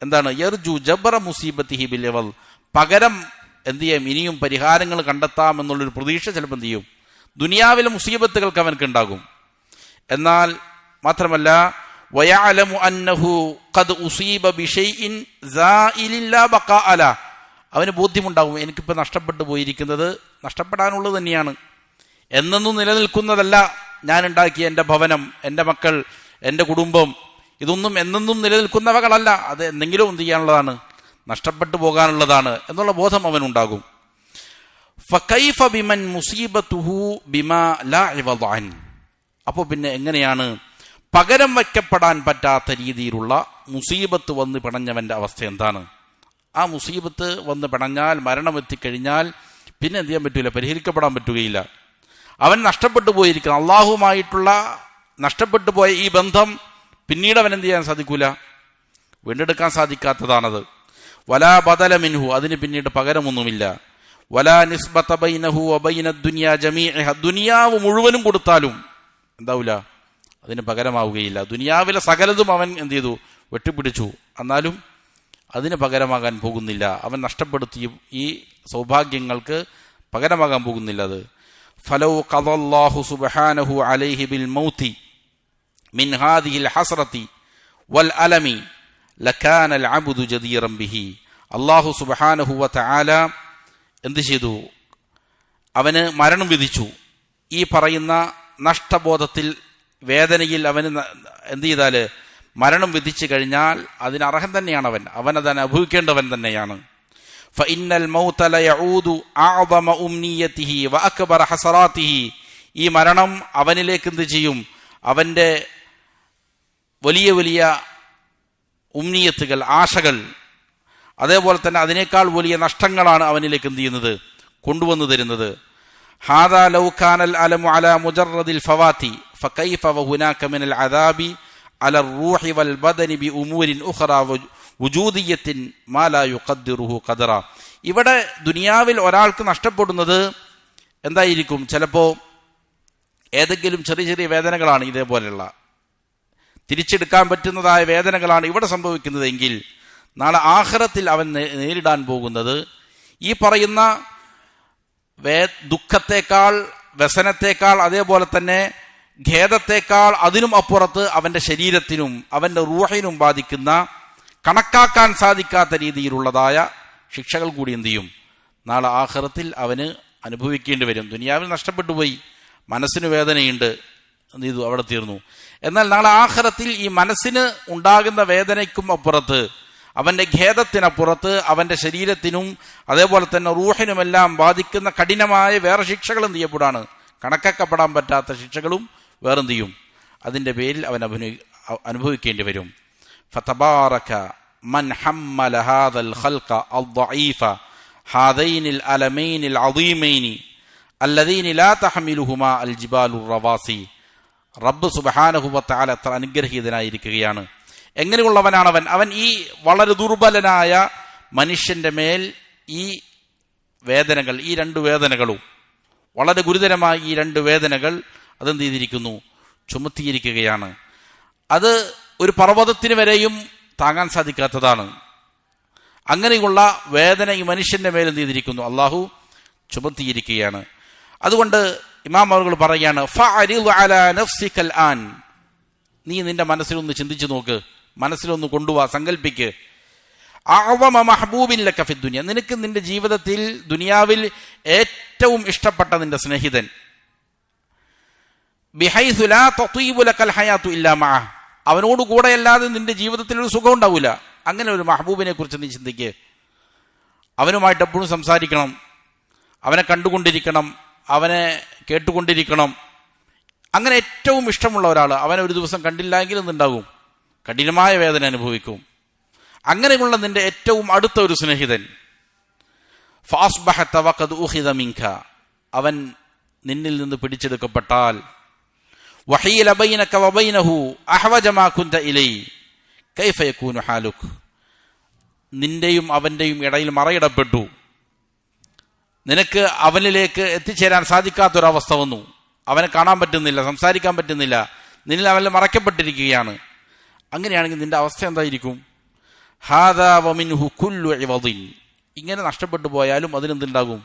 എന്താണ്? യർജു ജബ്ര മുസീബതിഹി ബിൽ അവൽ, പകരം എന്ത് ചെയ്യും, ഇനിയും പരിഹാരങ്ങൾ കണ്ടെത്താം എന്നുള്ളൊരു പ്രതീക്ഷ ചിലപ്പോൾ എന്ത് ചെയ്യും, ദുനിയാവിലെ മുസീബത്തുകൾക്ക് അവനക്ക് ഉണ്ടാകും. എന്നാൽ മാത്രമല്ല വയഅലമു അന്നഹു ഖദ് ഉസീബ ബിശൈഇൻ സായിലിൻ ലാ ബഖാ അല, അവന് ബോധ്യമുണ്ടാകും, എനിക്കിപ്പോൾ നഷ്ടപ്പെട്ടു പോയിരിക്കുന്നത് നഷ്ടപ്പെടാനുള്ളത് തന്നെയാണ്, എന്നൊന്നും നിലനിൽക്കുന്നതല്ല. ഞാൻ ഉണ്ടാക്കിയ എൻ്റെ ഭവനം, എൻ്റെ മക്കൾ, എൻ്റെ കുടുംബം, ഇതൊന്നും എന്നെന്നും നിലനിൽക്കുന്നവകളല്ല, അത് എന്തെങ്കിലും എന്ത് ചെയ്യാനുള്ളതാണ്, നഷ്ടപ്പെട്ടു പോകാനുള്ളതാണ് എന്നുള്ള ബോധം അവനുണ്ടാകും. ഫകൈഫ ബിമൻ മുസീബതുഹു ബിമാ ലാ ഇവദ അൻ, അപ്പോൾ പിന്നെ എങ്ങനെയാണ് പകരം വയ്ക്കപ്പെടാൻ പറ്റാത്ത രീതിയിലുള്ള മുസീബത്ത് വന്ന് പിണഞ്ഞവന്റെ അവസ്ഥ എന്താണ്? ആ മുസീബത്ത് വന്ന് പിണഞ്ഞാൽ, മരണം എത്തിക്കഴിഞ്ഞാൽ പിന്നെ എന്ത് ചെയ്യാൻ പറ്റൂല, പരിഹരിക്കപ്പെടാൻ പറ്റുകയില്ല. അവൻ നഷ്ടപ്പെട്ടു പോയിരിക്കണം, അള്ളാഹുമായിട്ടുള്ള നഷ്ടപ്പെട്ടു പോയ ഈ ബന്ധം പിന്നീട് അവൻ എന്ത് ചെയ്യാൻ സാധിക്കൂല, വീണ്ടെടുക്കാൻ സാധിക്കാത്തതാണത്. വലാ ബദല മിൻഹു, അതിന് പിന്നീട് പകരമൊന്നുമില്ല. വലാ നിസ്ബത ബൈനഹു വബൈന ദുനിയാ ജമീഅഹ, ദുനിയാവ് മുഴുവനും കൊടുത്താലും എന്താവൂല, അതിന് പകരമാവുകയില്ല. ദുനിയാവിലെ സകലതും അവൻ എന്ത് ചെയ്തു, വെട്ടിപ്പിടിച്ചു, എന്നാലും അതിന് പകരമാകാൻ പോകുന്നില്ല. അവൻ നഷ്ടപ്പെടുത്തിയ ഈ സൗഭാഗ്യങ്ങൾക്ക് പകരമാകാൻ പോകുന്നില്ല അത്. ഫലൗ ഖദല്ലാഹു സുബ്ഹാനഹു അലൈഹി ബിൽ മൗതി മിൻ ഹാദിഹിൽ ഹസ്റതി വൽ അലമി ലകാന അൽ അബ്ദു ജദീറൻ ബിഹി. അല്ലാഹു സുബ്ഹാനഹു വ തആല എന്ത് ചെയ്തു, അവന് മരണം വിധിച്ചു. ഈ പറയുന്ന നഷ്ടബോധത്തിൽ, വേദനയിൽ അവന് എന്ത് ചെയ്താല്, മരണം വിധിച്ചു കഴിഞ്ഞാൽ അതിനർഹൻ തന്നെയാണ് അവൻ അത് അനുഭവിക്കേണ്ടവൻ തന്നെയാണ്. ഫഇന്നൽ മൗത ലയഊദു അഅദമ ഉംനിയതിഹി വഅക്ബറ ഹസറാതിഹി. ഈ മരണം അവനിലേക്ക് എന്ത് ചെയ്യും, അവന്റെ വലിയ വലിയ ഉംനിയത്തുകൾ, ആശകൾ, അതേപോലെ തന്നെ അതിനേക്കാൾ വലിയ നഷ്ടങ്ങളാണ് അവനിലേക്ക് എന്ത് ചെയ്യുന്നത്, കൊണ്ടുവന്നു തരുന്നത്. ഹാദാ ലൗ കാനൽ അലമു അലാ മുജറദിൽ ഫവാതി ഫകൈഫ വഹുനാക മിനൽ അദാബി അല റൂഹി വൽ ബദനി ബി ഉമൂരിൻ ഉഖറ വുജൂദിയത്തിൻ മാ ലാ യുഖദ്ദിറുഹു ഖദറ. ഇവിടെ ദുനിയാവിൽ ഒരാൾക്ക് നഷ്ടപ്പെടുന്നത് എന്തായിരിക്കും? ചിലപ്പോൾ ഏതെങ്കിലും ചെറിയ ചെറിയ വേദനകളാണ്, ഇതേപോലെയുള്ള തിരിച്ചെടുക്കാൻ പറ്റുന്നതായ വേദനകളാണ് ഇവിടെ സംഭവിക്കുന്നതെങ്കിൽ നാളെ ആഖിറത്തിൽ അവൻ നേരിടാൻ പോകുന്നത് ഈ പറയുന്ന ദുഃഖത്തെക്കാൾ, വ്യസനത്തെക്കാൾ, അതേപോലെ തന്നെ ഖേദത്തെക്കാൾ, അതിനും അപ്പുറത്ത് അവന്റെ ശരീരത്തിനും അവന്റെ റൂഹിനും ബാധിക്കുന്ന, കണക്കാക്കാൻ സാധിക്കാത്ത രീതിയിലുള്ളതായ ശിക്ഷകൾ കൂടി എന്ത് ചെയ്യും, നാളെ ആഖിറത്തിൽ അവന് അനുഭവിക്കേണ്ടി വരും. ദുനിയാവിൽ നഷ്ടപ്പെട്ടു പോയി, മനസ്സിന് വേദനയുണ്ട്, എന്ത് ചെയ്തു, അവിടെ തീർന്നു. എന്നാൽ നാളെ ആഖിറത്തിൽ ഈ മനസ്സിന് ഉണ്ടാകുന്ന വേദനയ്ക്കും അപ്പുറത്ത്, അവന്റെ ഖേദത്തിനപ്പുറത്ത്, അവന്റെ ശരീരത്തിനും അതേപോലെ തന്നെ റൂഹിനുമെല്ലാം ബാധിക്കുന്ന കഠിനമായ വേറെ ശിക്ഷകൾ എന്ത് ചെയ്യപ്പെടാണ്, കണക്കാക്കപ്പെടാൻ പറ്റാത്ത ശിക്ഷകളും വേറെന്ത് ചെയ്യും, അതിന്റെ പേരിൽ അവൻ അനുഭവിക്കേണ്ടി വരും. ഫതബാറക മൻ ഹമ്മല ഹാദൽ ഖൽഖ അദ്ദഈഫ ഹാദൈനിൽ അലമൈനിൽ അദീമൈനി അല്ലദീനി ലാ തഹമിലുഹുമാ അൽ ജിബാലുർ റവാസി. റബ്ബ് സുബ്ഹാനഹു വ തആല അത്ര അനുഗ്രഹീതനായിരിക്കുകയാണ്. എങ്ങനെയുള്ളവനാണ് അവൻ? അവൻ ഈ വളരെ ദുർബലനായ മനുഷ്യന്റെ മേൽ ഈ വേദനകൾ, ഈ രണ്ട് വേദനകളും, വളരെ ഗുരുതരമായ ഈ രണ്ട് വേദനകൾ അതെന്ത് ചെയ്തിരിക്കുന്നു, ചുമത്തിയിരിക്കുകയാണ്. അത് ഒരു പർവ്വതത്തിന് വരെയും താങ്ങാൻ സാധിക്കാത്തതാണ്. അങ്ങനെയുള്ള വേദന ഈ മനുഷ്യന്റെ മേൽ എന്ത് ചെയ്തിരിക്കുന്നു, അള്ളാഹു ചുമത്തിയിരിക്കുകയാണ്. അതുകൊണ്ട് ഇമാം അവറുകൾ പറയാണ്, ഫഅരിദ് അലാ നഫ്സികൽ ആൻ, നീ നിന്റെ മനസ്സിലൊന്ന് ചിന്തിച്ചു നോക്ക്, മനസ്സിലൊന്ന് കൊണ്ടുവാ, സങ്കല്പിക്ക്. അഅ്വമ മഹ്ബൂബിൻ ലക ഫി ദുനിയ, നിനക്ക് നിന്റെ ജീവിതത്തിൽ ദുനിയാവിൽ ഏറ്റവും ഇഷ്ടപ്പെട്ട നിന്റെ സ്നേഹിതൻ, ബിഹൈസു ലാ തതീബു ലകൽ ഹയാതു ഇല്ലാ മഅ, അവനോട് കൂടെ അല്ലാതെ നിന്റെ ജീവിതത്തിൽ ഒരു സുഖം ഉണ്ടാവില്ല. അങ്ങനെ ഒരു മഹബൂബിനെ കുറിച്ച് നീ ചിന്തിക്ക്. അവനുമായിട്ട് എപ്പോഴും സംസാരിക്കണം, അവനെ കണ്ടുകൊണ്ടിരിക്കണം, അവനെ കേട്ടുകൊണ്ടിരിക്കണം. അങ്ങനെ ഏറ്റവും ഇഷ്ടമുള്ള ഒരാൾ, അവനെ ഒരു ദിവസം കണ്ടില്ലെങ്കിൽ എന്തുണ്ടാകും, കഠിനമായ വേദന അനുഭവിക്കും. അങ്ങനെയുള്ള നിന്റെ ഏറ്റവും അടുത്ത ഒരു സ്നേഹിതൻ, ഫഅസ്ബഹത വഖദ് ഉഖിദ മിൻക, അവൻ നിന്നിൽ നിന്ന് പിടിച്ചെടുക്കപ്പെട്ടാൽ, വഹീല ബൈനക വബൈനഹു അഹ്വജ മാ കുൻത ഇലൈ കൈഫ യകൂനു ഹാലുക്, നിന്റെയും അവന്റെയും ഇടയിൽ മറയിടപ്പെട്ടു, നിനക്ക് അവനിലേക്ക് എത്തിച്ചേരാൻ സാധിക്കാത്തൊരവസ്ഥ വന്നു, അവനെ കാണാൻ പറ്റുന്നില്ല, സംസാരിക്കാൻ പറ്റുന്നില്ല, നിന്നിൽ അവനിൽ മറയ്ക്കപ്പെട്ടിരിക്കുകയാണ്. അങ്ങനെയാണെങ്കിൽ നിന്റെ അവസ്ഥ എന്തായിരിക്കും? ഹാദാ വമിൻഹു കുല്ലു ഇവദിൻ, ഇങ്ങനെ നഷ്ടപ്പെട്ടു പോയാലും അതിനെന്തുണ്ടാകും,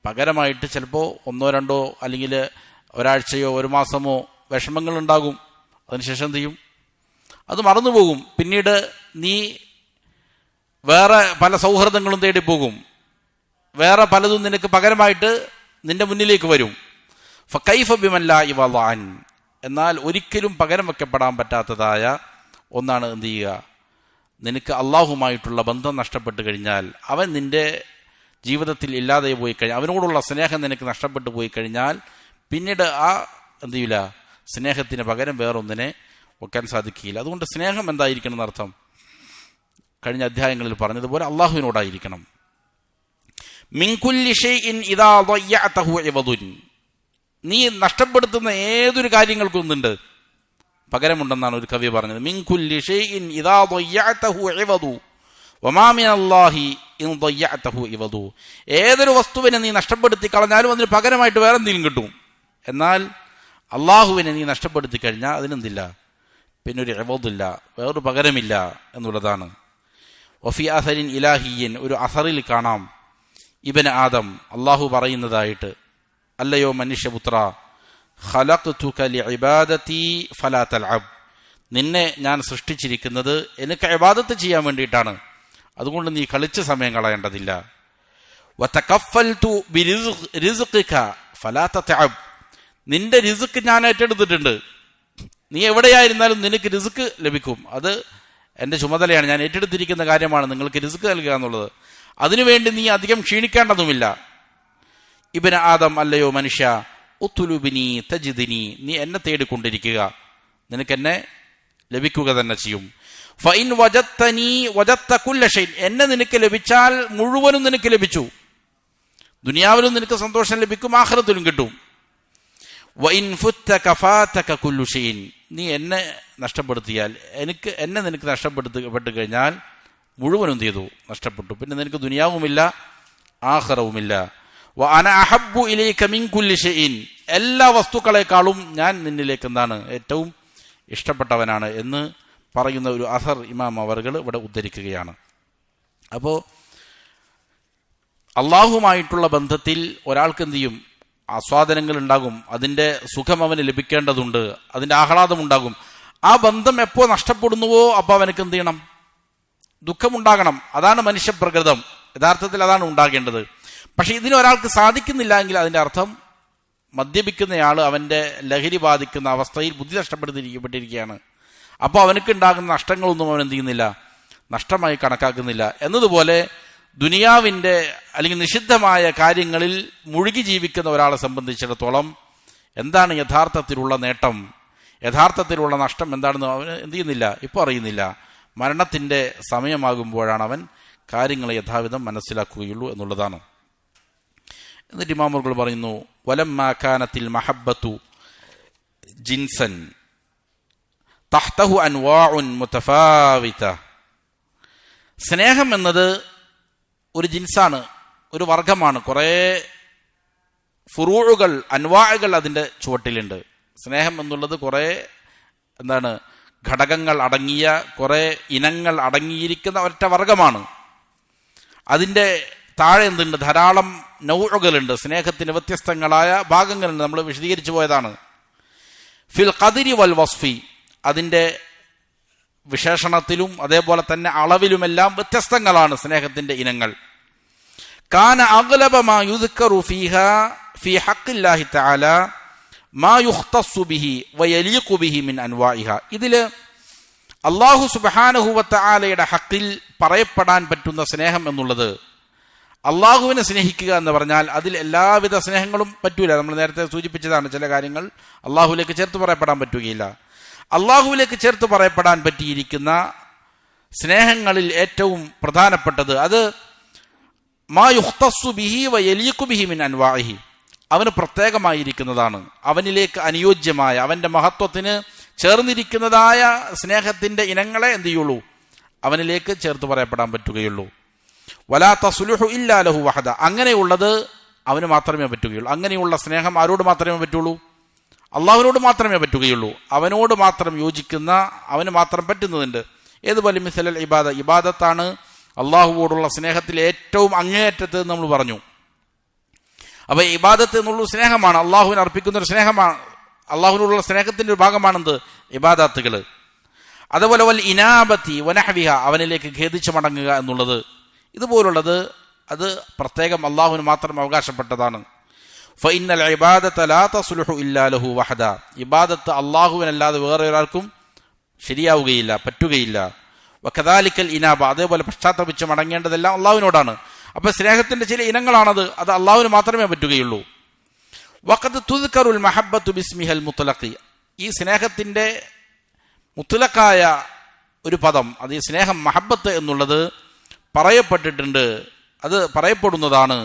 പകരമായിട്ട് ചിലപ്പോൾ 1 2 അല്ലെങ്കിൽ ഒരാഴ്ചയോ 1 മാസമോ വിഷമങ്ങൾ ഉണ്ടാകും. അതിനുശേഷം എന്ത് ചെയ്യും, അത് മറന്നുപോകും. പിന്നീട് നീ വേറെ പല സൗഹൃദങ്ങളും തേടിപ്പോകും, വേറെ പലതും നിനക്ക് പകരമായിട്ട് നിന്റെ മുന്നിലേക്ക് വരും. ഫകൈഫ ബിമൻ ലാ ഇവദ അൻ, എന്നാൽ ഒരിക്കലും പകരം വെക്കപ്പെടാൻ പറ്റാത്തതായ ഒന്നാണ് എന്ത് ചെയ്യുക, നിനക്ക് അള്ളാഹുമായിട്ടുള്ള ബന്ധം നഷ്ടപ്പെട്ടു കഴിഞ്ഞാൽ, അവൻ നിന്റെ ജീവിതത്തിൽ ഇല്ലാതെ പോയി കഴിഞ്ഞാൽ, അവനോടുള്ള സ്നേഹം നിനക്ക് നഷ്ടപ്പെട്ടു പോയി കഴിഞ്ഞാൽ, പിന്നീട് ആ എന്ത് ചെയ്യില്ല, സ്നേഹത്തിന് പകരം വേറൊന്നിനെ വെക്കാൻ സാധിക്കുകയില്ല. അതുകൊണ്ട് സ്നേഹം എന്തായിരിക്കണം എന്നർത്ഥം കഴിഞ്ഞ അധ്യായങ്ങളിൽ പറഞ്ഞതുപോലെ അള്ളാഹുവിനോടായിരിക്കണം. മിൻ കുല്ലി ഷൈഇൻ ഇദാ ളയ്യഅതഹു ഇവദുൻ, നീ നഷ്ടപ്പെടുത്തുന്ന ഏതൊരു കാര്യങ്ങൾക്കും ഒന്നുണ്ട്, പകരമുണ്ടെന്നാണ് ഒരു കവി പറഞ്ഞത്. മിൻ കുല്ലി ഷൈഇൻ ഇദാ ളയ്യഅതഹു ഇവദു വമാ മിനല്ലാഹി ഇൻ ളയ്യഅതഹു ഇവദു, ഏതൊരു വസ്തുവിനെ നീ നഷ്ടപ്പെടുത്തി കളഞ്ഞാലും അതിന് പകരമായിട്ട് വേറെ എന്തെങ്കിലും കിട്ടും. എന്നാൽ അള്ളാഹുവിനെ നീ നഷ്ടപ്പെടുത്തി കഴിഞ്ഞാൽ അതിനെന്തില്ല, പിന്നെ ഒരു ഇവദില്ല, വേറൊരു പകരമില്ല എന്നുള്ളതാണ്. വഫി അസരിൻ ഇലാഹിയൻ, ഒരു അസറിൽ കാണാം ഇബ്നു ആദം അള്ളാഹു പറയുന്നതായിട്ട്, അല്ലയോ മനുഷ്യപുത്ര, ഖലഖ്തുക ലിഇബാദതി ഫലാ തൽഅബ്, നിന്നെ ഞാൻ സൃഷ്ടിച്ചിരിക്കുന്നത് എനിക്ക് ഇബാദത്ത് ചെയ്യാൻ വേണ്ടിയിട്ടാണ്, അതുകൊണ്ട് നീ കളിച്ച സമയം കളയേണ്ടതില്ല. വതകഫൽതു ബിറിസ്ഖിക ഫലാ തതഅബ്, നിന്റെ റിസ്ക് ഞാൻ ഏറ്റെടുത്തിട്ടുണ്ട്, നീ എവിടെയായിരുന്നാലും നിനക്ക് റിസ്ക് ലഭിക്കും, അത് എൻ്റെ ചുമതലയാണ്, ഞാൻ ഏറ്റെടുത്തിരിക്കുന്ന കാര്യമാണ് നിങ്ങൾക്ക് റിസ്ക് നൽകുക എന്നുള്ളത്, അതിനുവേണ്ടി നീ അധികം ക്ഷീണിക്കേണ്ടതുമില്ല. ഇബ്നു ആദം, അല്ലയോ മനുഷ്യ, ഉത്തുലുബിനി തജിദിനി, നീ എന്നെ തേടിക്കൊണ്ടിരിക്കുക, നിനക്കെന്നെ ലഭിക്കുക തന്നെ ചെയ്യും. ഫഇൻ വജദ്തനി വജദ്ത കുല്ല ഷൈൻ, എന്നെ നിനക്ക് ലഭിച്ചാൽ മുഴുവനും നിനക്ക് ലഭിച്ചു, ദുനിയാവിലും നിനക്ക് സന്തോഷം ലഭിക്കും, ആഖിറത്തിലും കിട്ടും. വഇൻ ഫുത്ത കഫാതക കുല്ലു ഷൈൻ, നീ എന്നെ നഷ്ടപ്പെടുത്തിയാൽ, എന്നെ നിനക്ക് നഷ്ടപ്പെട്ടു കഴിഞ്ഞാൽ മുഴുവനും ചെയ്തു നഷ്ടപ്പെട്ടു, പിന്നെ നിനക്ക് ദുനിയാവുമില്ല ആഖിറവുമില്ല. വഅന അഹബ്ബു ഇലൈക മിൻ കുല്ലി ഷൈഇൻ, എല്ലാ വസ്തുക്കളെക്കാളും ഞാൻ നിന്നിലേക്ക് എന്താണ് ഏറ്റവും ഇഷ്ടപ്പെട്ടവനാണ് എന്ന് പറയുന്ന ഒരു അസർ ഇമാം അവർകൾ ഇവിടെ ഉദ്ധരിക്കുകയാണ്. അപ്പോൾ അള്ളാഹുമായിട്ടുള്ള ബന്ധത്തിൽ ഒരാൾക്ക് എന്ത് ചെയ്യും, ആസ്വാദനങ്ങൾ ഉണ്ടാകും, അതിൻ്റെ സുഖം അവന് ലഭിക്കേണ്ടതുണ്ട്, അതിൻ്റെ ആഹ്ലാദം ഉണ്ടാകും. ആ ബന്ധം എപ്പോൾ നഷ്ടപ്പെടുന്നുവോ അപ്പോൾ അവനക്ക് എന്ത് ചെയ്യണം, ദുഃഖമുണ്ടാകണം. അതാണ് മനുഷ്യപ്രകൃതം, യഥാർത്ഥത്തിൽ അതാണ് ഉണ്ടാകേണ്ടത്. പക്ഷെ ഇതിന് ഒരാൾക്ക് സാധിക്കുന്നില്ല എങ്കിൽ അതിൻ്റെ അർത്ഥം മദ്യപിക്കുന്നയാൾ അവൻ്റെ ലഹരി ബാധിക്കുന്ന അവസ്ഥയിൽ ബുദ്ധി നഷ്ടപ്പെട്ടിരിക്കുകയാണ്. അപ്പോൾ അവനക്ക് ഉണ്ടാകുന്ന നഷ്ടങ്ങളൊന്നും അവൻ എന്ത് ചെയ്യുന്നില്ല, നഷ്ടമായി കണക്കാക്കുന്നില്ല. എന്നതുപോലെ ദുനിയാവിൻ്റെ അല്ലെങ്കിൽ നിഷിദ്ധമായ കാര്യങ്ങളിൽ മുഴുകി ജീവിക്കുന്ന ഒരാളെ സംബന്ധിച്ചിടത്തോളം എന്താണ് യഥാർത്ഥത്തിലുള്ള നേട്ടം, യഥാർത്ഥത്തിലുള്ള നഷ്ടം എന്താണെന്ന് അവൻ എന്ത് ചെയ്യുന്നില്ല, ഇപ്പോൾ അറിയുന്നില്ല. മരണത്തിൻ്റെ സമയമാകുമ്പോഴാണ് അവൻ കാര്യങ്ങളെ യഥാവിധം മനസ്സിലാക്കുകയുള്ളൂ എന്നുള്ളതാണ്. എന്നിട്ട് ഇമാമുകൾ പറയുന്നു, വലമ്മാ കാനത്തിൽ മഹബ്ബത്തു ജിൻസൻ തഹ്തഹു അൻവാഉൻ മുതഫാവിത, സ്നേഹം എന്നത് ഒരു ജിൻസാണ്, ഒരു വർഗമാണ്, കുറേ ഫുറൂഉകൾ, അൻവാഉകൾ അതിൻ്റെ ചുവട്ടിലുണ്ട്. സ്നേഹം എന്നുള്ളത് കുറേ എന്താണ് ഘടകങ്ങൾ അടങ്ങിയ, കുറേ ഇനങ്ങൾ അടങ്ങിയിരിക്കുന്ന ഒറ്റ വർഗമാണ്. അതിൻ്റെ താഴെ എന്തുണ്ട്, ധാരാളം നൗഉകളുണ്ട്, സ്നേഹത്തിന് വ്യത്യസ്തങ്ങളായ ഭാഗങ്ങളുണ്ട്, നമ്മൾ വിശദീകരിച്ചു പോയതാണ്. ഫിൽ ഖദ്രി വൽ വസ്ഫി, അതിൻ്റെ വിശേഷണത്തിലും അതേപോലെ തന്നെ അളവിലുമെല്ലാം വ്യത്യസ്തങ്ങളാണ് സ്നേഹത്തിന്റെ ഇനങ്ങൾ. കാന അഗ്ലബ മാ യുദ്കറു ഫീഹാ ഫീ ഹഖ്ഇല്ലാഹി തആല മാ യുഖ്തസ്സു ബിഹി വയലീഖു ബിഹി മിൻ അൻവാഇഹാ, ഇതില് അല്ലാഹു സുബ്ഹാനഹു വ തആലയുടെ ഹഖിൽ പറയപ്പെടാൻ പറ്റുന്ന സ്നേഹം എന്നുള്ളത്, അള്ളാഹുവിനെ സ്നേഹിക്കുക എന്ന് പറഞ്ഞാൽ അതിൽ എല്ലാവിധ സ്നേഹങ്ങളും പറ്റൂല. നമ്മൾ നേരത്തെ സൂചിപ്പിച്ചതാണ്, ചില കാര്യങ്ങൾ അള്ളാഹുവിലേക്ക് ചേർത്ത് പറയപ്പെടാൻ പറ്റുകയില്ല. അള്ളാഹുവിലേക്ക് ചേർത്ത് പറയപ്പെടാൻ പറ്റിയിരിക്കുന്ന സ്നേഹങ്ങളിൽ ഏറ്റവും പ്രധാനപ്പെട്ടത് അത് മാ യുഖ്തസ്സു ബിഹി വയലീഖു ബിഹി മിൻ അൻവാഇഹി, അവന് പ്രത്യേകമായിരിക്കുന്നതാണ്, അവനിലേക്ക് അനുയോജ്യമായ, അവന്റെ മഹത്വത്തിന് ചേർന്നിരിക്കുന്നതായ സ്നേഹത്തിന്റെ ഇനങ്ങളെ എന്ത് ചെയ്യുള്ളൂ, അവനിലേക്ക് ചേർത്ത് പറയപ്പെടാൻ പറ്റുകയുള്ളൂ. വലാ തസ്ലുഹു ഇല്ലാ ലഹു വഹദ, അങ്ങനെയുള്ളത് അവന് മാത്രമേ പറ്റുകയുള്ളൂ. അങ്ങനെയുള്ള സ്നേഹം ആരോട് മാത്രമേ പറ്റുള്ളൂ, അള്ളാഹുവിനോട് മാത്രമേ പറ്റുകയുള്ളൂ. അവനോട് മാത്രം യോജിക്കുന്ന, അവന് മാത്രം പറ്റുന്നതുണ്ട്. ഏതുപോലെ മിസലൽ ഇബാദ, ഇബാദത്താണ് അള്ളാഹുവോടുള്ള സ്നേഹത്തിൽ ഏറ്റവും അങ്ങേയറ്റത്ത് നമ്മൾ പറഞ്ഞു. അപ്പൊ ഇബാദത്ത് എന്നുള്ള സ്നേഹമാണ്, അള്ളാഹുവിന് അർപ്പിക്കുന്ന ഒരു സ്നേഹമാണ്, അള്ളാഹുവിനോടുള്ള സ്നേഹത്തിന്റെ ഒരു ഭാഗമാണെന്ത്, ഇബാദത്തുകൾ. അതുപോലെ വൽ ഇനാബത്തി വനഹ്വിഹ, അവനിലേക്ക് ഖേദിച്ചു മടങ്ങുക എന്നുള്ളത്, ഇതുപോലുള്ളത് അത് പ്രത്യേകം അള്ളാഹുവിന് മാത്രം അവകാശപ്പെട്ടതാണ്. ഫഇന്നൽ ഇബാദത ലാ തസ്ലുഹു ഇല്ലാ ലഹു വഹദ, ഇബാദത്ത് അള്ളാഹുവിനല്ലാതെ വേറെ ഒരാൾക്കും ശരിയാവുകയില്ല, പറ്റുകയില്ല. വകദാലിക്കൽ ഇനാബ, അതേപോലെ പശ്ചാത്തപിച്ച് മടങ്ങേണ്ടതെല്ലാം അള്ളാഹുവിനോടാണ്. അപ്പൊ സ്നേഹത്തിന്റെ ചില ഇനങ്ങളാണത്, അത് അള്ളാഹുവിന് മാത്രമേ പറ്റുകയുള്ളൂ. വഖദ് തുദ്കറുൽ മഹബ്ബത്തു ബിസ്മിഹൽ മുത്ലഖി, ഈ സ്നേഹത്തിന്റെ മുത്തലക്കായ ഒരു പദം, അത് ഈ സ്നേഹം മഹബത്ത് എന്നുള്ളത് പറയപ്പെട്ടിട്ടുണ്ട്, അത് പറയപ്പെടുന്നതാണ്.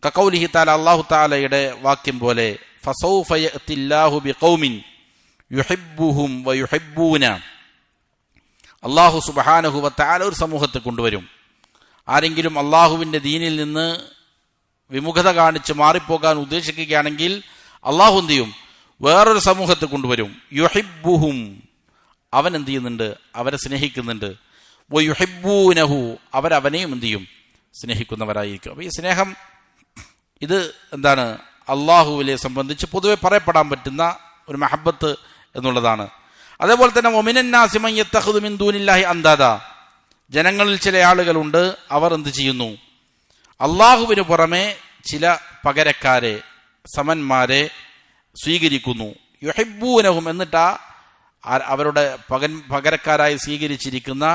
കഖൗലിഹി തആല, അല്ലാഹു തആലയുടെ വാക്യം പോലെ, ഫസൗഫ യഅതില്ലാഹു ബിഖൗമിൻ യുഹിബ്ബുഹും വയുഹിബ്ബൂന. അല്ലാഹു സുബ്ഹാനഹു വ തആല ഒരു സമൂഹത്തെ കൊണ്ടുവരും. ആരെങ്കിലും അള്ളാഹുവിൻ്റെ ദീനിൽ നിന്ന് വിമുഖത കാണിച്ച് മാറിപ്പോകാൻ ഉദ്ദേശിക്കുകയാണെങ്കിൽ അള്ളാഹു എന്ത് ചെയ്യും? വേറൊരു സമൂഹത്തെ കൊണ്ടുവരും. യുഹിബ്ബുഹും, അവൻ എന്ത് ചെയ്യുന്നുണ്ട്? അവരെ സ്നേഹിക്കുന്നുണ്ട്. വയുഹിബ്ബൂനഹു, അവരവനെയും എന്ത് ചെയ്യും? സ്നേഹിക്കുന്നവരായിരിക്കും. അപ്പോൾ ഈ സ്നേഹം ഇത് എന്താണ്? അള്ളാഹുവിനെ സംബന്ധിച്ച് പൊതുവെ പറയപ്പെടാൻ പറ്റുന്ന ഒരു മഹബത്ത് എന്നുള്ളതാണ്. അതേപോലെ തന്നെ വമിനന്നാസി മൻ യത്തഖിദു മിൻ ദൂനില്ലാഹി അന്ദാദാ, ജനങ്ങളിൽ ചില ആളുകളുണ്ട്, അവർ എന്ത് ചെയ്യുന്നു? അള്ളാഹുവിന് പുറമെ ചില പകരക്കാരെ, സമന്മാരെ സ്വീകരിക്കുന്നു. യുഹിബ്ബൂനഹും, എന്നിട്ട് അവരുടെ പകരക്കാരായി സ്വീകരിച്ചിരിക്കുന്ന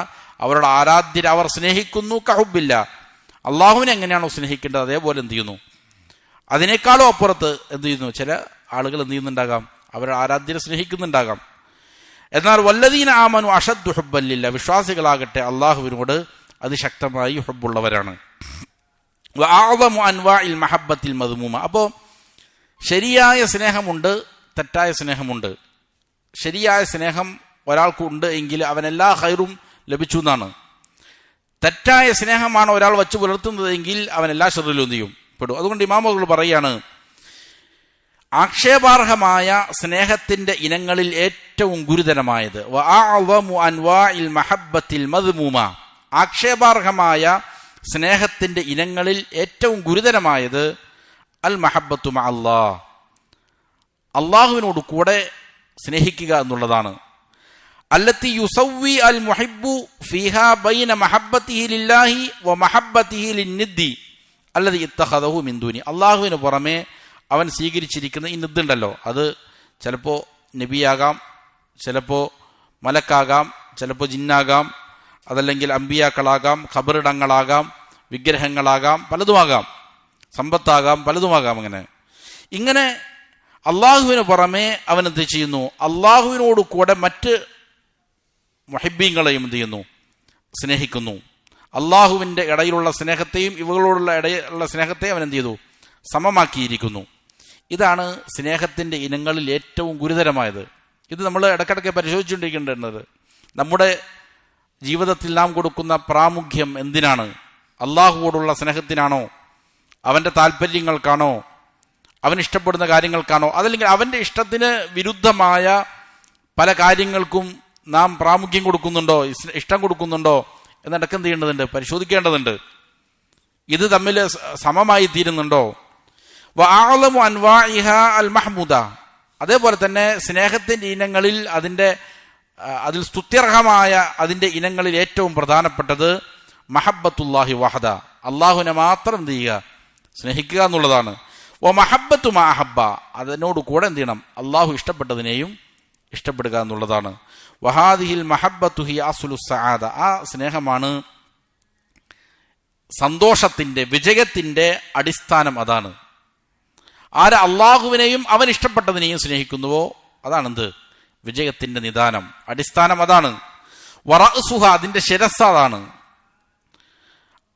അവരുടെ ആരാധ്യരെ അവർ സ്നേഹിക്കുന്നു. കഹുബില്ല, അള്ളാഹുവിനെ എങ്ങനെയാണോ സ്നേഹിക്കേണ്ടത് അതേപോലെ എന്ത് ചെയ്യുന്നു? അതിനേക്കാളും അപ്പുറത്ത് എന്ത് ചെയ്യുന്നു? ചില ആളുകൾ എന്ത് ചെയ്യുന്നുണ്ടാകാം? അവരുടെ ആരാധ്യരെ സ്നേഹിക്കുന്നുണ്ടാകാം. എന്നാൽ വല്ലദീന ആമനു അഷദ്ദു ഹുബ്ബൻ ലില്ലാ, വിശ്വാസികളാകട്ടെ അള്ളാഹുവിനോട് അതിശക്തമായി ഹുബ്ബുള്ളവരാണ്. വഅഅ്ളമു അൻവാഇൽ മഹബ്ബത്തിൽ മദ്മൂമ. അപ്പോൾ ശരിയായ സ്നേഹമുണ്ട്, തെറ്റായ സ്നേഹമുണ്ട്. ശരിയായ സ്നേഹം ഒരാൾക്കുണ്ട് എങ്കിൽ അവൻ എല്ലാ ഖൈറും ലഭിച്ചു എന്നാണ്. തെറ്റായ സ്നേഹമാണ് ഒരാൾ വച്ച് പുലർത്തുന്നതെങ്കിൽ അവൻ എല്ലാ ഷർറിലും എന്ത് ചെയ്യും? പെടും. അതുകൊണ്ട് ഇമാമുകൾ പറയാണ്, ആക്ഷേപാർഹമായ സ്നേഹത്തിന്റെ ഇനങ്ങളിൽ ഏറ്റവും ഗുരുതരമായത് വഅഅ്ളമു അൻവാഇൽ മഹബ്ബത്തിൽ മദ്മൂമ, ആക്ഷേപാർഹമായ സ്നേഹത്തിന്റെ ഇനങ്ങളിൽ ഏറ്റവും ഗുരുതരമായത് അൽ മഹബ്ബത്തു മഅല്ലാഹ്, അള്ളാഹുവിനോട് കൂടെ സ്നേഹിക്കുക എന്നുള്ളതാണ്. അല്ലത്തി യുസവ്വി അൽ മുഹിബ്ബു ഫീഹാ ബൈന മഹബ്ബത്തിഹി ലില്ലാഹി വ മഹബ്ബത്തിഹി ലിന്നിദ്ദി അല്ലദി ഇത്തഖദഹു മിൻ ദൂനി. അള്ളാഹുവിന് പുറമെ അവൻ സ്വീകരിച്ചിരിക്കുന്ന ഈ നിദ്ദുണ്ടല്ലോ, അത് ചിലപ്പോൾ നബിയാകാം, ചിലപ്പോൾ മലക്കാകാം, ചിലപ്പോൾ ജിന്നാകാം, അതല്ലെങ്കിൽ അമ്പിയാക്കളാകാം, ഖബറിടങ്ങളാകാം, വിഗ്രഹങ്ങളാകാം, പലതുമാകാം, സമ്പത്താകാം, പലതുമാകാം. ഇങ്ങനെ അള്ളാഹുവിന് പുറമെ അവൻ എന്ത് ചെയ്യുന്നു? അള്ളാഹുവിനോട് കൂടെ മറ്റ് മുഹിബ്ബീങ്ങളെയും എന്ത് ചെയ്യുന്നു? സ്നേഹിക്കുന്നു. അള്ളാഹുവിൻ്റെ ഇടയിലുള്ള സ്നേഹത്തെയും ഇവകളോടുള്ള ഇടയിലുള്ള സ്നേഹത്തെയും അവൻ എന്ത് ചെയ്തു? സമമാക്കിയിരിക്കുന്നു. ഇതാണ് സ്നേഹത്തിൻ്റെ ഇനങ്ങളിൽ ഏറ്റവും ഗുരുതരമായത്. ഇത് നമ്മൾ ഇടയ്ക്കിടയ്ക്ക് പരിശോധിച്ചുകൊണ്ടിരിക്കേണ്ടത്. നമ്മുടെ ജീവിതത്തിൽ നാം കൊടുക്കുന്ന പ്രാമുഖ്യം എന്തിനാണ്? അള്ളാഹുവോടുള്ള സ്നേഹത്തിനാണോ? അവൻ്റെ താല്പര്യങ്ങൾക്കാണോ? അവൻ ഇഷ്ടപ്പെടുന്ന കാര്യങ്ങൾക്കാണോ? അതല്ലെങ്കിൽ അവൻ്റെ ഇഷ്ടത്തിന് വിരുദ്ധമായ പല കാര്യങ്ങൾക്കും നാം പ്രാമുഖ്യം കൊടുക്കുന്നുണ്ടോ, ഇഷ്ടം കൊടുക്കുന്നുണ്ടോ എന്നിടക്ക് എന്ത് ചെയ്യേണ്ടതുണ്ട്? പരിശോധിക്കേണ്ടതുണ്ട്. ഇത് തമ്മിൽ സമമായി തീരുന്നുണ്ടോ? വഅഅ്ളമു അൻവാഇഹ അൽ മഹ്മൂദ, അതേപോലെ തന്നെ സ്നേഹത്തിൻ്റെ ഇനങ്ങളിൽ അതിൽ സ്തുത്യർഹമായ അതിൻ്റെ ഇനങ്ങളിൽ ഏറ്റവും പ്രധാനപ്പെട്ടത് മഹബ്ബത്തുല്ലാഹി വഹദ, അള്ളാഹുവിനെ മാത്രം എന്ത് ചെയ്യുക? സ്നേഹിക്കുക എന്നുള്ളതാണ്. വ മഹബ്ബത്തു മാ അഹബ്ബ, അതിനോട് കൂടെ എന്ത് ചെയ്യണം? അള്ളാഹു ഇഷ്ടപ്പെട്ടതിനെയും ഇഷ്ടപ്പെടുക എന്നുള്ളതാണ്. വഹാദിഹിൽ മഹബ്ബത്തു ഹി അസ്ലു സആദ, ആ സ്നേഹമാണ് സന്തോഷത്തിൻ്റെ, വിജയത്തിൻ്റെ അടിസ്ഥാനം. അതാണ് ആര് അള്ളാഹുവിനെയും അവൻ ഇഷ്ടപ്പെട്ടതിനെയും സ്നേഹിക്കുന്നുവോ അതാണെന്ത്? വിജയത്തിൻ്റെ നിദാനം, അടിസ്ഥാനം അതാണ്. വറഅ്സുഹ, അതിൻ്റെ ശിരസ് അതാണ്.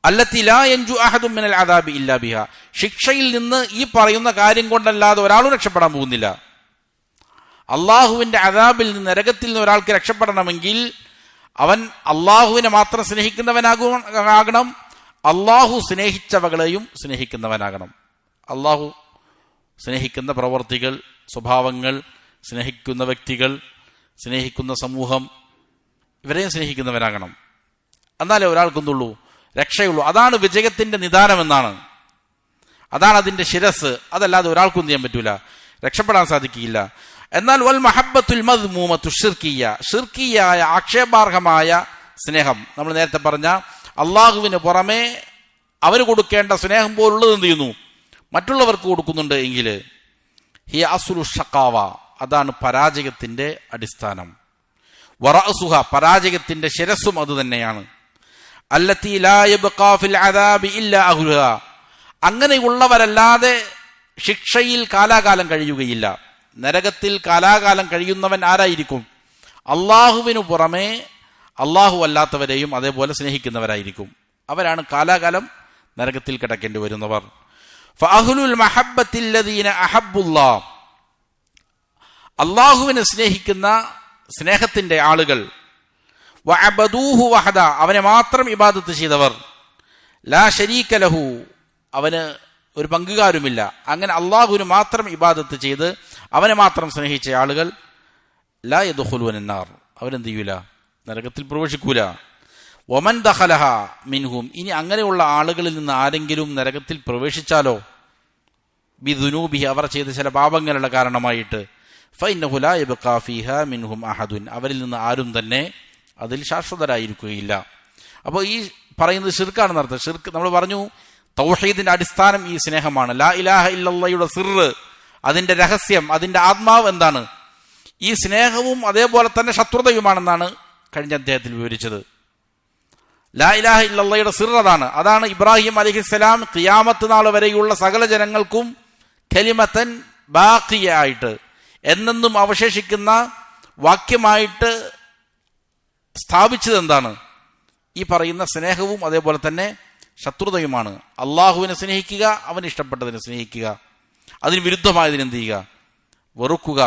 അല്ലത്തി ലാ യൻജു അഹദുൻ മിനൽ അദാബി ഇല്ലാ ബിഹാ, ശിക്ഷയിൽ നിന്ന് ഈ പറയുന്ന കാര്യം കൊണ്ടല്ലാതെ ഒരാളും രക്ഷപ്പെടാൻ പോകുന്നില്ല. അള്ളാഹുവിൻ്റെ അദാബിൽ നിന്ന്, നരകത്തിൽ നിന്ന് ഒരാൾക്ക് രക്ഷപ്പെടണമെങ്കിൽ അവൻ അള്ളാഹുവിനെ മാത്രം സ്നേഹിക്കുന്നവനാകണം, അള്ളാഹു സ്നേഹിച്ചവകളെയും സ്നേഹിക്കുന്നവനാകണം. അള്ളാഹു സ്നേഹിക്കുന്ന പ്രവർത്തികൾ, സ്വഭാവങ്ങൾ, സ്നേഹിക്കുന്ന വ്യക്തികൾ, സ്നേഹിക്കുന്ന സമൂഹം, ഇവരെയും സ്നേഹിക്കുന്നവരാകണം. എന്നാലേ ഒരാൾക്കൊന്നുള്ളൂ രക്ഷയുള്ളൂ. അതാണ് വിജയത്തിൻ്റെ നിദാനമെന്നാണ്. അതാണ് അതിൻ്റെ ശിരസ്. അതല്ലാതെ ഒരാൾക്കൊന്നും ചെയ്യാൻ പറ്റൂല, രക്ഷപ്പെടാൻ സാധിക്കില്ല. എന്നാൽ വൽ മഹബ്ബത്തുൽ മദ്മൂമത്തു ഷിർക്കിയ്യ, ഷിർക്കിയായ ആക്ഷേപാർഹമായ സ്നേഹം, നമ്മൾ നേരത്തെ പറഞ്ഞ അള്ളാഹുവിന് പുറമെ അവന് കൊടുക്കേണ്ട സ്നേഹം പോലുള്ളത് എന്ത് ചെയ്യുന്നു? മറ്റുള്ളവർക്ക് കൊടുക്കുന്നുണ്ട് എങ്കിൽ ഹി അസ്ലു ഷഖാവ, അതാണ് പരാജയത്തിൻ്റെ അടിസ്ഥാനം. വറഅ്സുഹ, പരാജയത്തിൻ്റെ ശിരസ്സും അത് തന്നെയാണ്. അല്ലത്തി ലാ യബ്ഖാ ഫിൽ അദാബി ഇല്ലാ അഹ്ലുഹാ, അങ്ങനെയുള്ളവരല്ലാതെ ശിക്ഷയിൽ കാലാകാലം കഴിയുകയില്ല. നരകത്തിൽ കാലാകാലം കഴിയുന്നവൻ ആരായിരിക്കും? അള്ളാഹുവിനു പുറമെ അള്ളാഹു അല്ലാത്തവരെയും അതേപോലെ സ്നേഹിക്കുന്നവരായിരിക്കും. അവരാണ് കാലാകാലം നരകത്തിൽ കിടക്കേണ്ടി വരുന്നവർ. ഫഅഹ്ലുൽ മഹബ്ബത്തില്ലദീന അഹബ്ബുല്ലാഹ്, അള്ളാഹുവിനെ സ്നേഹിക്കുന്ന സ്നേഹത്തിന്റെ ആളുകൾ, വഅബദൂഹു വഹദ, അവനെ മാത്രം ഇബാദത്ത് ചെയ്തവർ, ലാ ശരീക ലഹു, അവന് ഒരു പങ്കുകാരുമില്ല, അങ്ങനെ അള്ളാഹുവിന് മാത്രം ഇബാദത്ത് ചെയ്ത് അവനെ മാത്രം സ്നേഹിച്ച ആളുകൾ, ലാ യദ്ഖുലൂന അന്നാർ, അവരെന്ത് ചെയ്യൂല, നരകത്തിൽ പ്രവേശിക്കൂല. വമൻ ദഖലഹ മിൻഹും, ഇനി അങ്ങനെയുള്ള ആളുകളിൽ നിന്ന് ആരെങ്കിലും നരകത്തിൽ പ്രവേശിച്ചാലോ, ബിദുനൂബിഹി, അവർ ചെയ്ത ചില പാപങ്ങളുടെ കാരണമായിട്ട്, ഫഇന്നഹു ലാ യബ്ഖാ ഫീഹാ മിൻഹും അഹദുൻ, അവരിൽ നിന്ന് ആരും തന്നെ അതിൽ ശാശ്വതരായിരിക്കുകയില്ല. അപ്പോൾ ഈ പറയുന്നത് ഷിർക്കാണെന്ന് അർത്ഥം. ഷിർക്ക് നമ്മൾ പറഞ്ഞു, തൗഹീദിന്റെ അടിസ്ഥാനം ഈ സ്നേഹമാണ്. ലാ ഇലാഹ ഇല്ലല്ലാഹയുടെ സിർറ്, അതിന്റെ രഹസ്യം, അതിന്റെ ആത്മാവ് എന്താണ്? ഈ സ്നേഹവും അതേപോലെ തന്നെ ശത്രുതയുമാണെന്നാണ് കഴിഞ്ഞ അധ്യായത്തിൽ വിവരിച്ചത്. ലാ ഇലാഹ ഇല്ലല്ലാഹയുടെ സിർറ് അതാണ് ഇബ്രാഹിം അലൈഹിസ്സലാം ഖിയാമത്ത് നാൾ വരെയുള്ള സകല ജനങ്ങൾക്കും കലിമത്തൻ ബാഖിയായിട്ട്, എന്നെന്നും അവശേഷിക്കുന്ന വാക്യമായിട്ട് സ്ഥാപിച്ചത് എന്താണ്? ഈ പറയുന്ന സ്നേഹവും അതേപോലെ തന്നെ ശത്രുതയുമാണ്. അള്ളാഹുവിനെ സ്നേഹിക്കുക, അവന് ഇഷ്ടപ്പെട്ടതിനെ സ്നേഹിക്കുക, അതിന് വിരുദ്ധമായതിന് എന്ത് ചെയ്യുക, വെറുക്കുക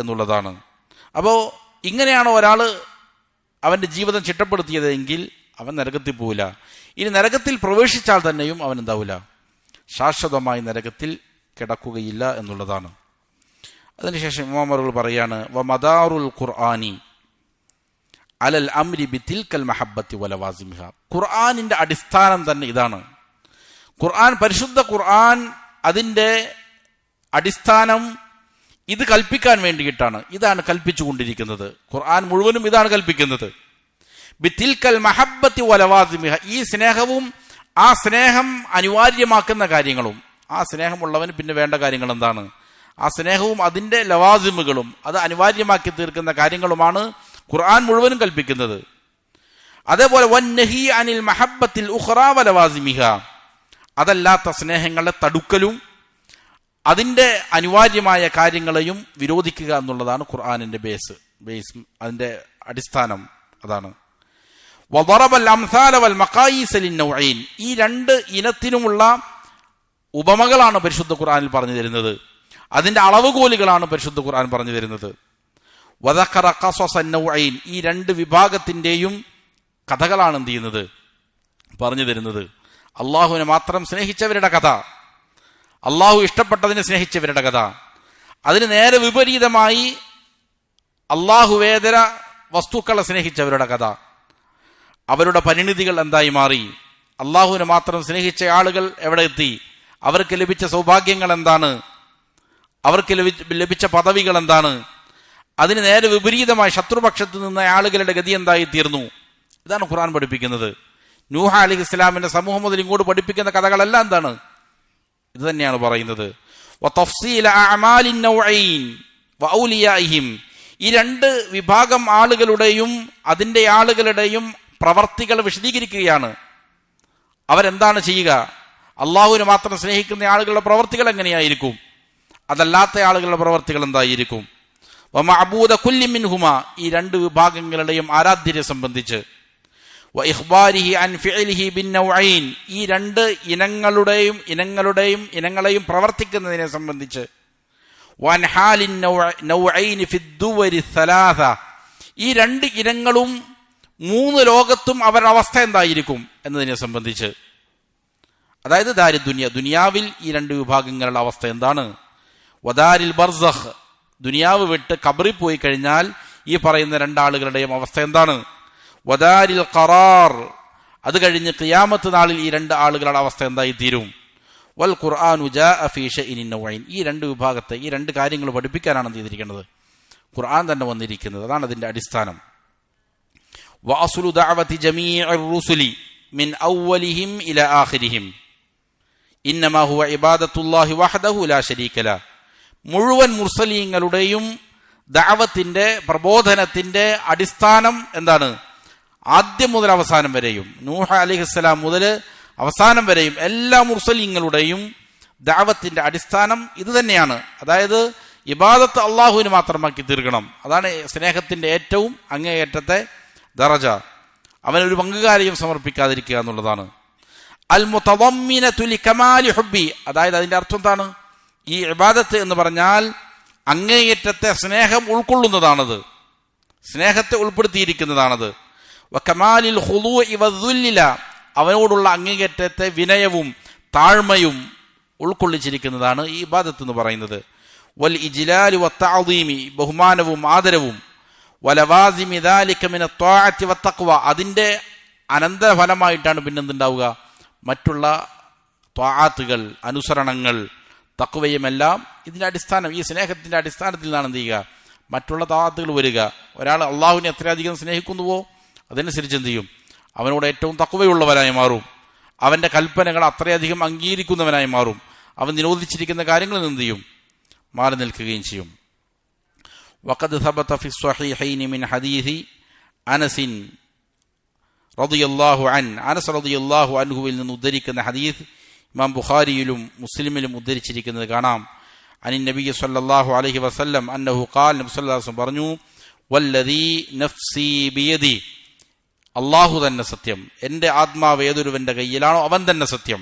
എന്നുള്ളതാണ്. അപ്പോൾ ഇങ്ങനെയാണോ ഒരാൾ അവൻ്റെ ജീവിതം ചിട്ടപ്പെടുത്തിയതെങ്കിൽ അവൻ നരകത്തിൽ പോവില്ല. ഇനി നരകത്തിൽ പ്രവേശിച്ചാൽ തന്നെയും അവൻ എന്താവില്ല, ശാശ്വതമായി നരകത്തിൽ കിടക്കുകയില്ല എന്നുള്ളതാണ്. അതിനുശേഷം ഇമാമറുകൾ പറയാണ്, വമദാറുൽ ഖുർആനി അലൽ അംരി ബിതിൽകൽ മഹബ്ബത്തി വലവാസിമിഹ, ഖുർആനിന്റെ അടിസ്ഥാനം തന്നെ ഇതാണ്. ഖുർആൻ, പരിശുദ്ധ ഖുർആൻ, അതിൻ്റെ അടിസ്ഥാനം ഇത് കൽപ്പിക്കാൻ വേണ്ടിയിട്ടാണ്. ഇതാണ് കൽപ്പിച്ചുകൊണ്ടിരിക്കുന്നത്. ഖുർആൻ മുഴുവനും ഇതാണ് കൽപ്പിക്കുന്നത്. ബിതിൽകൽ മഹബ്ബത്തി വലവാസിമിഹ, ഈ സ്നേഹവും ആ സ്നേഹം അനിവാര്യമാക്കുന്ന കാര്യങ്ങളും, ആ സ്നേഹമുള്ളവന് പിന്നെ വേണ്ട കാര്യങ്ങൾ എന്താണ്, ആ സ്നേഹവും അതിൻ്റെ ലവാസിമുകളും, അത് അനിവാര്യമാക്കി തീർക്കുന്ന കാര്യങ്ങളുമാണ് ഖുർആൻ മുഴുവനും കൽപ്പിക്കുന്നത്. അതേപോലെ വന്നഹി അനിൽ മഹബ്ബത്തിൽ ഉഖ്റാ വലവാസിമിഹ, അതല്ലാത്ത സ്നേഹങ്ങളെ തടുക്കലും അതിൻ്റെ അനിവാര്യമായ കാര്യങ്ങളെയും വിരോധിക്കുക എന്നുള്ളതാണ് ഖുർആനിന്റെ ബേസ്, അതിൻ്റെ അടിസ്ഥാനം അതാണ്. വദറബൽ അംസാല വൽ മഖായീസ ലിന്നൗഈൻ, ഈ രണ്ട് ഇനത്തിനുമുള്ള ഉപമകളാണ് പരിശുദ്ധ ഖുർആനിൽ പറഞ്ഞു തരുന്നത്. അതിന്റെ അളവുകോലുകളാണ് പരിശുദ്ധ ഖുർആൻ പറഞ്ഞു തരുന്നത്. വദഖറ ഖസസൻ നൗഈൻ, ഈ രണ്ട് വിഭാഗത്തിന്റെയും കഥകളാണ് എന്ത് ചെയ്യുന്നത്, പറഞ്ഞു തരുന്നത്. അള്ളാഹുവിനെ മാത്രം സ്നേഹിച്ചവരുടെ കഥ, അള്ളാഹു ഇഷ്ടപ്പെട്ടതിനെ സ്നേഹിച്ചവരുടെ കഥ, അതിന് നേരെ വിപരീതമായി അള്ളാഹുവേതര വസ്തുക്കളെ സ്നേഹിച്ചവരുടെ കഥ, അവരുടെ പരിണിതികൾ എന്തായി മാറി, അള്ളാഹുവിനെ മാത്രം സ്നേഹിച്ച ആളുകൾ എവിടെ എത്തി, അവർക്ക് ലഭിച്ച സൗഭാഗ്യങ്ങൾ എന്താണ്, അവർക്ക് ലഭിച്ച പദവികൾ എന്താണ്, അതിന് നേരെ വിപരീതമായി ശത്രുപക്ഷത്ത് നിന്ന ആളുകളുടെ ഗതി എന്തായി തീർന്നു. ഇതാണ് ഖുർആൻ പഠിപ്പിക്കുന്നത്. നൂഹ അലൈഹി ഇസ്ലാമിന്റെ സമൂഹം മുതൽ ഇങ്ങോട്ട് പഠിപ്പിക്കുന്ന കഥകളെല്ലാം എന്താണ്, ഇത് തന്നെയാണ് പറയുന്നത്. വതഫ്സീല അഅമാലിൻ നൗഈൻ വഔലിയാഇഹിം, ഈ രണ്ട് വിഭാഗം ആളുകളുടെയും അതിന്റെ ആളുകളുടെയും പ്രവർത്തികൾ വിശദീകരിക്കുകയാണ്. അവരെന്താണ് ചെയ്യുക, അള്ളാഹുവിനെ മാത്രം സ്നേഹിക്കുന്ന ആളുകളുടെ പ്രവർത്തികൾ എങ്ങനെയായിരിക്കും, അതല്ലാത്ത ആളുകളുടെ പ്രവർത്തികൾ എന്തായിരിക്കും. വമഅബൂദ കുല്ലി മിൻഹുമാ, ഈ രണ്ട് വിഭാഗങ്ങളുടെയും ആരാധ്യരെ സംബന്ധിച്ച്. വഇഖ്ബാരിഹി അൻ ഫിഅലിഹി ബിന്നൗഈൻ, ഈ രണ്ട് ഇനങ്ങളെയും പ്രവർത്തിക്കുന്നതിനെ സംബന്ധിച്ച്. വൻ ഹാലിൻ നൗഈൻ ഫിദ്ദുവരി സലാസ, ഈ രണ്ട് ഇനങ്ങളും മൂന്ന് ലോകത്തും അവരുടെ അവസ്ഥ എന്തായിരിക്കും എന്നതിനെ സംബന്ധിച്ച്. അതായത് ദുനിയാവിൽ ഈ രണ്ട് വിഭാഗങ്ങളുടെ അവസ്ഥ എന്താണ്. വദാരിൽ ബർസഖ്, ദുനിയാവ് വിട്ട് ഖബറിൽ പോയി കഴിഞ്ഞാൽ ഈ പറയുന്ന രണ്ടാളുകളുടെയും അവസ്ഥ എന്താണ്. വദാരിൽ ഖറാർ, അത് കഴിഞ്ഞ് ഖിയാമത്ത് നാളിൽ ഈ രണ്ട് ആളുകളുടെ അവസ്ഥ എന്തായി തീരും. വൽ ഖുർആനു ജാഅ ഫീ ശൈഇൻ നൗഈൻ, ഈ രണ്ട് വിഭാഗത്തെ, ഈ രണ്ട് കാര്യങ്ങൾ പഠിപ്പിക്കാനാണ് എന്ത് ചെയ്തിരിക്കുന്നത്, ഖുർആൻ തന്നെ വന്നിരിക്കുന്നത്. അതാണ് അതിന്റെ അടിസ്ഥാനം. വഅസ്ലു ദഅവതി ജമീഇർ റുസുലി മിൻ അവ്വലിഹിം ഇലാ ആഖിരിഹിം ഇന്നമാ ഹുവ ഇബാദത്തുല്ലാഹി വഹ്ദഹു ലാ ശരീക ലഹ്, മുഴുവൻ മുർസലീങ്ങളുടെയും ദഅവത്തിന്റെ, പ്രബോധനത്തിന്റെ അടിസ്ഥാനം എന്താണ്, ആദ്യം മുതൽ അവസാനം വരെയും, നൂഹ അലൈഹിസ്സലാം മുതൽ അവസാനം വരെയും എല്ലാ മുർസലീങ്ങളുടെയും ദഅവത്തിന്റെ അടിസ്ഥാനം ഇത് തന്നെയാണ്. അതായത് ഇബാദത്ത് അള്ളാഹുവിന് മാത്രമാക്കി തീർക്കണം. അതാണ് സ്നേഹത്തിന്റെ ഏറ്റവും അങ്ങേയറ്റത്തെ ദറജ. അവനൊരു പങ്കുകാരെയും സമർപ്പിക്കാതിരിക്കുക എന്നുള്ളതാണ്. അൽ മുതദമ്മിനതു ലികമാലി ഹുബ്ബി, അതായത് അതിന്റെ അർത്ഥം എന്താണ്? ഈ ഇബാദത്ത് എന്ന് പറഞ്ഞാൽ അങ്ങേയറ്റത്തെ സ്നേഹം ഉൾക്കൊള്ളുന്നതാണത്, സ്നേഹത്തെ ഉൾപ്പെടുത്തിയിരിക്കുന്നതാണത്. വകമാലിൽ ഖുദൂഇ വദ്ദുല്ലില, അവനോടുള്ള അങ്ങേയറ്റത്തെ വിനയവും താഴ്മയും ഉൾക്കൊള്ളിച്ചിരിക്കുന്നതാണ് ഈ ഇബാദത്ത് എന്ന് പറയുന്നത്. വൽ ഇജ്ലാലി വത്തഅദീമി, ബഹുമാനവും ആദരവും. വലവാസിമി ദാലിക മിന ത്വാഅത്തി വത്തഖ്വ, അതിന്റെ അനന്തരഫലമായിട്ടാണ് പിന്നെന്തുണ്ടാവുക? മറ്റുള്ള ത്വാഅത്തുകൾ, അനുസരണങ്ങൾ, തഖ്വയുമെല്ലാം ഇതിന്റെ അടിസ്ഥാനം, ഈ സ്നേഹത്തിന്റെ അടിസ്ഥാനത്തിൽ നിന്നാണ് എന്ത് ചെയ്യുക? മറ്റുള്ള ത്വാഅത്തുകൾ വരിക. ഒരാൾ അള്ളാഹുവിനെ എത്രയധികം സ്നേഹിക്കുന്നുവോ അതനുസരിച്ച് എന്ത് ചെയ്യും? അവനോട് ഏറ്റവും തഖ്വയുള്ളവനായി മാറും. അവന്റെ കൽപ്പനകൾ അത്രയധികം അംഗീകരിക്കുന്നവനായി മാറും. അവൻ നിരോധിച്ചിരിക്കുന്ന കാര്യങ്ങളിൽ എന്ത് ചെയ്യും? മാറി നിൽക്കുകയും ചെയ്യും. വഖദ് സബത ഫി സ്വഹീഹൈനി മിൻ ഹദീസി അനസ് റളിയല്ലാഹു അൻഹു, അനസ് റളിയല്ലാഹു അൻഹുവിൽ നിന്ന് ഉദ്ധരിക്കുന്ന ഹദീസ് ഇമാം ബുഖാരിയിലും മുസ്ലിമിലും ഉദ്ധരിച്ചിരിക്കുന്നത് കാണാം. അനിൻ നബി സല്ലല്ലാഹു അലൈഹി വസല്ലം അന്നഹു ഖാൽ, നബി സല്ലല്ലാഹു അലൈഹി വസല്ലം പറഞ്ഞു, വല്ലദീ നഫ്സി ബിയദി, അള്ളാഹു തന്നെ സത്യം, എന്റെ ആത്മാവ് ഏതൊരുവന്റെ കയ്യിലാണോ അവൻ തന്നെ സത്യം.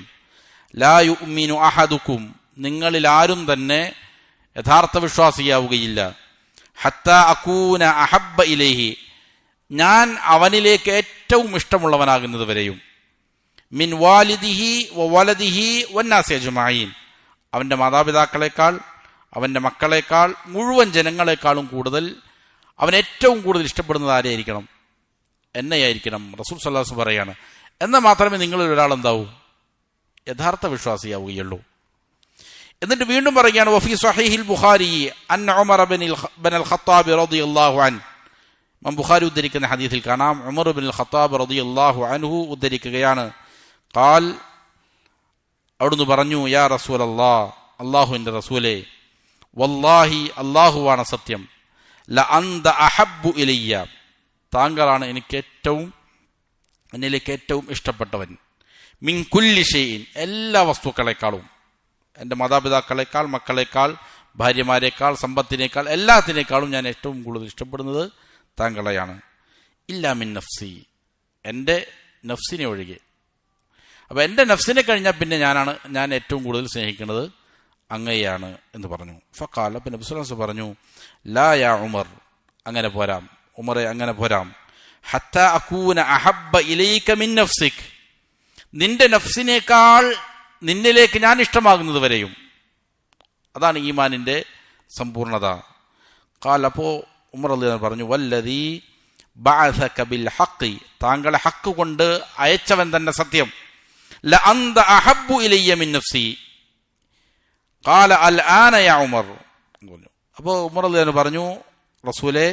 ലാ യുഅ്മിനു അഹദുക്കും, നിങ്ങളിൽ ആരും തന്നെ യഥാർത്ഥ വിശ്വാസിയാവുകയില്ല. ഹത്താ അകൂന അഹബ്ബ ഇലൈഹി, ഞാൻ അവനിലേക്ക് ഏറ്റവും ഇഷ്ടമുള്ളവനാകുന്നത് വരെയും. മിൻ വാലിദിഹി വവലദിഹി വന്നാസി അജ്മഈൻ, അവന്റെ മാതാപിതാക്കളെക്കാൾ, അവന്റെ മക്കളെക്കാൾ, മുഴുവൻ ജനങ്ങളെക്കാളും കൂടുതൽ അവൻ ഏറ്റവും കൂടുതൽ ഇഷ്ടപ്പെടുന്നത് ആരെയായിരിക്കണം? എന്നെയായിരിക്കണം. റസൂൽ സല്ലല്ലാഹു അലൈഹി വസല്ലം പറയാണ്, എന്നാൽ മാത്രമേ നിങ്ങളിൽ ഒരാൾ എന്താവൂ? യഥാർത്ഥ വിശ്വാസിയാവുകയുള്ളൂ. എന്നിട്ട് വീണ്ടും പറയുകയാണ്, വഫീ സ്വഹീഹിൽ ബുഖാരി അൻ ഉമർ ബിനുൽ ഖത്താബ് റളിയല്ലാഹു അൻഹു, ഇമാം ബുഖാരി ഉദ്ധരിക്കുന്ന ഹദീസിൽ കാണാം, ഉമർ ബിനുൽ ഖത്താബ് റളിയല്ലാഹു അൻഹു ഉദ്ധരിക്കുകയാണ്, ഖാൽ, അവിടുന്ന് പറഞ്ഞു, യാ റസൂലല്ലാഹ്, അല്ലാഹുവിന്റെ റസൂലേ, വല്ലാഹി, അല്ലാഹുവാണ് സത്യം, ല അന്ത അഹബ്ബു ഇലയ്യ, താങ്കളാണ് എന്നിലേക്ക് ഏറ്റവും ഇഷ്ടപ്പെട്ടവൻ. മിൻ കുല്ലി ഷൈഇൻ, എല്ലാ വസ്തുക്കളെക്കാളും, എൻ്റെ മാതാപിതാക്കളെക്കാൾ, മക്കളെക്കാൾ, ഭാര്യമാരെക്കാൾ, സമ്പത്തിനേക്കാൾ, എല്ലാത്തിനേക്കാളും ഞാൻ ഏറ്റവും കൂടുതൽ ഇഷ്ടപ്പെടുന്നത് താങ്കളെയാണ്. ഇല്ലാ മിൻ നഫ്സി, എൻ്റെ നഫ്സിനെ ഒഴികെ. അപ്പോൾ എൻ്റെ നഫ്സിനെ കഴിഞ്ഞാൽ പിന്നെ ഞാൻ ഏറ്റവും കൂടുതൽ സ്നേഹിക്കുന്നത് അങ്ങയെയാണ് എന്ന് പറഞ്ഞു. ഫഖാല, പിന്നെ നബി സല്ലല്ലാഹു അലൈഹി വസല്ലം പറഞ്ഞു, ലാ യാ ഉമർ, അങ്ങനെ പോരാം ഉമറെ, അങ്ങനെ പോരാം. ഹത്താ അകൂന അഹബ്ബ ഇലൈക മിൻ നഫ്സിക്, നിന്റെ നഫ്സിനേക്കാൾ നിന്നിലേക്ക് ഞാൻ ഇഷ്ടമാകുന്നത് വരെയും. അതാണ് ഈമാനിന്റെ സമ്പൂർണത. ഖാൽ, അപ്പോൾ ഉമർ റളിയല്ലാഹു അൻഹു പറഞ്ഞു, വല്ലദീ ബഅസക ബിൽ ഹഖ്, താങ്കളെ ഹക്ക് കൊണ്ട് അയച്ചവൻ തന്നെ സത്യം. ല അന്ത അഹബ്ബു ഇലയ്യ മിൻ നഫ്സി. ഖാല അൽ ആന യാ ഉമർ. അപ്പോൾ ഉമർ റളിയല്ലാഹു അൻഹു പറഞ്ഞു, റസൂലേ,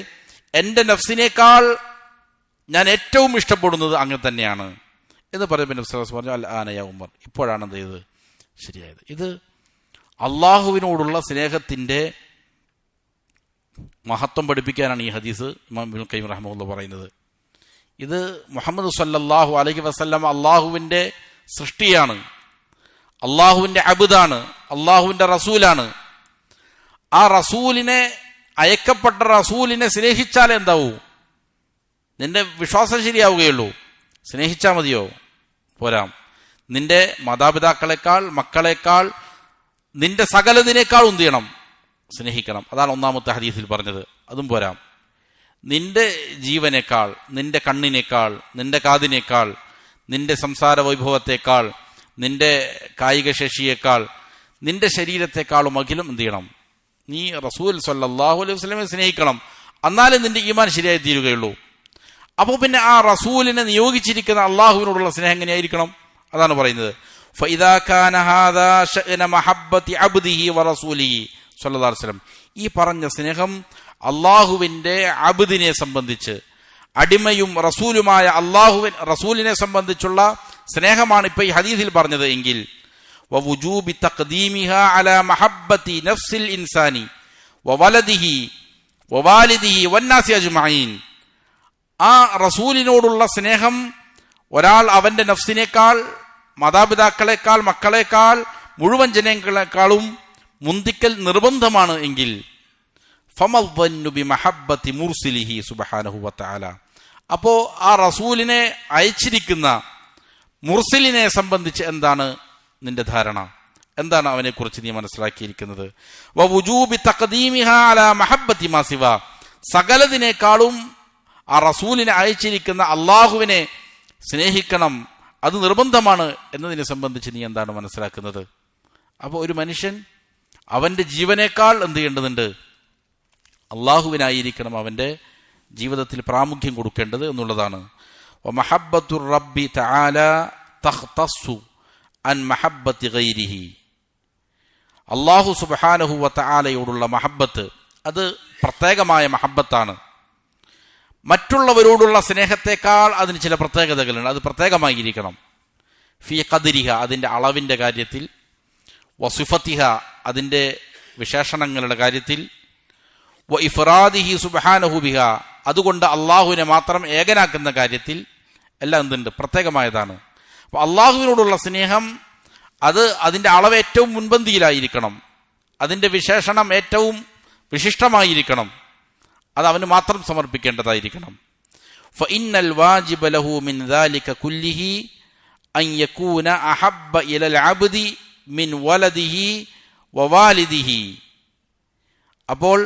എൻ്റെ നഫ്സിനേക്കാൾ ഞാൻ ഏറ്റവും ഇഷ്ടപ്പെടുന്നത് അങ്ങനെ തന്നെയാണ് എന്ന് പറയുമ്പോൾ നബി സല്ലല്ലാഹു അലൈഹി വസല്ലം പറഞ്ഞു, അൽ ആന യാ ഉമർ, ഇപ്പോഴാണ് എന്ത് ചെയ്തത്? ശരിയായത്. ഇത് അള്ളാഹുവിനോടുള്ള സ്നേഹത്തിന്റെ മഹത്വം പഠിപ്പിക്കാനാണ് ഈ ഹദീസ് ഇമാം ഇബ്നുൽ ഖയ്യിം റഹിമഹുല്ലാഹ് പറയുന്നത്. ഇത് മുഹമ്മദ് സല്ലല്ലാഹു അലൈഹി വസല്ലം അള്ളാഹുവിന്റെ സൃഷ്ടിയാണ്, അള്ളാഹുവിന്റെ അബ്ദാണ്, അള്ളാഹുവിന്റെ റസൂലാണ്. ആ റസൂലിനെ, അയക്കപ്പെട്ട റസൂലിനെ സ്നേഹിച്ചാലേ എന്താവൂ? നിന്റെ വിശ്വാസം ശരിയാവുകയുള്ളൂ. സ്നേഹിച്ചാൽ മതിയോ? പോരാം. നിന്റെ മാതാപിതാക്കളെക്കാൾ, മക്കളെക്കാൾ, നിന്റെ സകലതിനേക്കാൾ എന്ത് ചെയ്യണം? സ്നേഹിക്കണം. അതാണ് ഒന്നാമത്തെ ഹദീസിൽ പറഞ്ഞത്. അതും പോരാം. നിന്റെ ജീവനേക്കാൾ, നിന്റെ കണ്ണിനേക്കാൾ, നിന്റെ കാതിനേക്കാൾ, നിന്റെ സംസാര വൈഭവത്തെക്കാൾ, നിന്റെ കായിക ശേഷിയേക്കാൾ, നിന്റെ ശരീരത്തെക്കാളും അഖിലും എന്ത് ചെയ്യണം? നീ റസൂൽ സല്ലല്ലാഹു അലൈഹി വസല്ലമയെ സ്നേഹിക്കണം. എന്നാലേ നിന്റെ ഈമാൻ ശരിയായി തീരുകയുള്ളൂ. അപ്പോൾ പിന്നെ ആ റസൂലിനെ നിയോഗിച്ചിരിക്കുന്ന അള്ളാഹുവിനോടുള്ള സ്നേഹം എങ്ങനെയായിരിക്കണം? അതാണ് പറയുന്നത്. ഫഇദാ കാന ഹാദാ ശഅന മഹബ്ബതി അബ്ദിഹി വറസൂലിഹി സ്വല്ലല്ലാഹു അലൈഹി വസല്ലം, ഈ പറഞ്ഞ സ്നേഹം അള്ളാഹുവിന്റെ അബ്ദിനെ സംബന്ധിച്ച്, അടിമയും റസൂലുമായ റസൂലിനെ സംബന്ധിച്ചുള്ള സ്നേഹമാണ് ഇപ്പൊ ഈ ഹദീസിൽ പറഞ്ഞത് എങ്കിൽ, വവുജൂബി തഖ്ദീമിഹാ അലാ മഹബ്ബതി നഫ്സിൽ ഇൻസാനി വവലദിഹി വവാലിദിഹി വന്നാസി അജ്മഈൻ, ആ റസൂലിനോടുള്ള സ്നേഹം ഒരാൾ അവന്റെ നഫ്സിനേക്കാൾ, മാതാപിതാക്കളെക്കാൾ, മക്കളെക്കാൾ, മുഴുവൻ ജനങ്ങളെക്കാളും മുന്തിക്കൽ നിർബന്ധമാണ് എങ്കിൽ, ഫമദ്ദന്നു ബിമഹബ്ബത്തി മുർസിലിഹി സുബ്ഹാനഹു വതആല. അപ്പോൾ ആ റസൂലിനെ അയച്ചിരിക്കുന്ന മുർസിലിനെ സംബന്ധിച്ച് എന്താണ് നിന്റെ ധാരണ? എന്താണ് അവനെക്കുറിച്ച് നീ മനസ്സിലാക്കിയിരിക്കുന്നത്? വവുജൂബി തഖദീമിഹാ അലാ മഹബ്ബത്തി മാ സിവ, സകലതിനേക്കാളും ആ റസൂലിനെ അയച്ചിരിക്കുന്ന അള്ളാഹുവിനെ സ്നേഹിക്കണം, അത് നിർബന്ധമാണ് എന്നതിനെ സംബന്ധിച്ച് നീ എന്താണ് മനസ്സിലാക്കുന്നത്? അപ്പോൾ ഒരു മനുഷ്യൻ അവന്റെ ജീവനേക്കാൾ എന്ത് ചെയ്യേണ്ടതുണ്ട്? അള്ളാഹുവിനായിരിക്കണം അവന്റെ ജീവിതത്തിൽ പ്രാമുഖ്യം കൊടുക്കേണ്ടത് എന്നുള്ളതാണ്. വമഹബ്ബത്തുർ റബ്ബി തആല തഖ്തസ്സു അൻ മഹബ്ബത്തി ഗൈരിഹി. അല്ലാഹു സുബ്ഹാനഹു വതആലയോടുള്ള മഹബ്ബത്ത് അത് പ്രത്യേകമായ മഹബ്ബത്താണ്. മറ്റുള്ളവരോടുള്ള സ്നേഹത്തെക്കാൾ അതിന് ചില പ്രത്യേകതകളുണ്ട്, അത് പ്രത്യേകമായിരിക്കണം. ഫി ഖദ്രിഹ, അതിൻ്റെ അളവിൻ്റെ കാര്യത്തിൽ, വസിഫത്തിഹ, അതിൻ്റെ വിശേഷണങ്ങളുടെ കാര്യത്തിൽ, വ ഇഫ്റാദിഹി സുബ്ഹാനഹു ബിഹ, അതുകൊണ്ട് അള്ളാഹുവിനെ മാത്രം ഏകനാക്കുന്ന കാര്യത്തിൽ എല്ലാം എന്തുണ്ട്? പ്രത്യേകമായതാണ്. അപ്പോൾ അള്ളാഹുവിനോടുള്ള സ്നേഹം അത് അതിൻ്റെ അളവ് ഏറ്റവും മുൻപന്തിയിലായിരിക്കണം, അതിൻ്റെ വിശേഷണം ഏറ്റവും വിശിഷ്ടമായിരിക്കണം, അത് അവന് മാത്രം സമർപ്പിക്കേണ്ടതായിരിക്കണം. ഫഇന്നൽ വാജിബ ലഹു മിൻ ദാലിക കുല്ലിഹി അൻ യകൂന അഹബ്ബ ഇലൽ അബ്ദി മിൻ വലദിഹി വവാലിദിഹി. അപ്പോൾ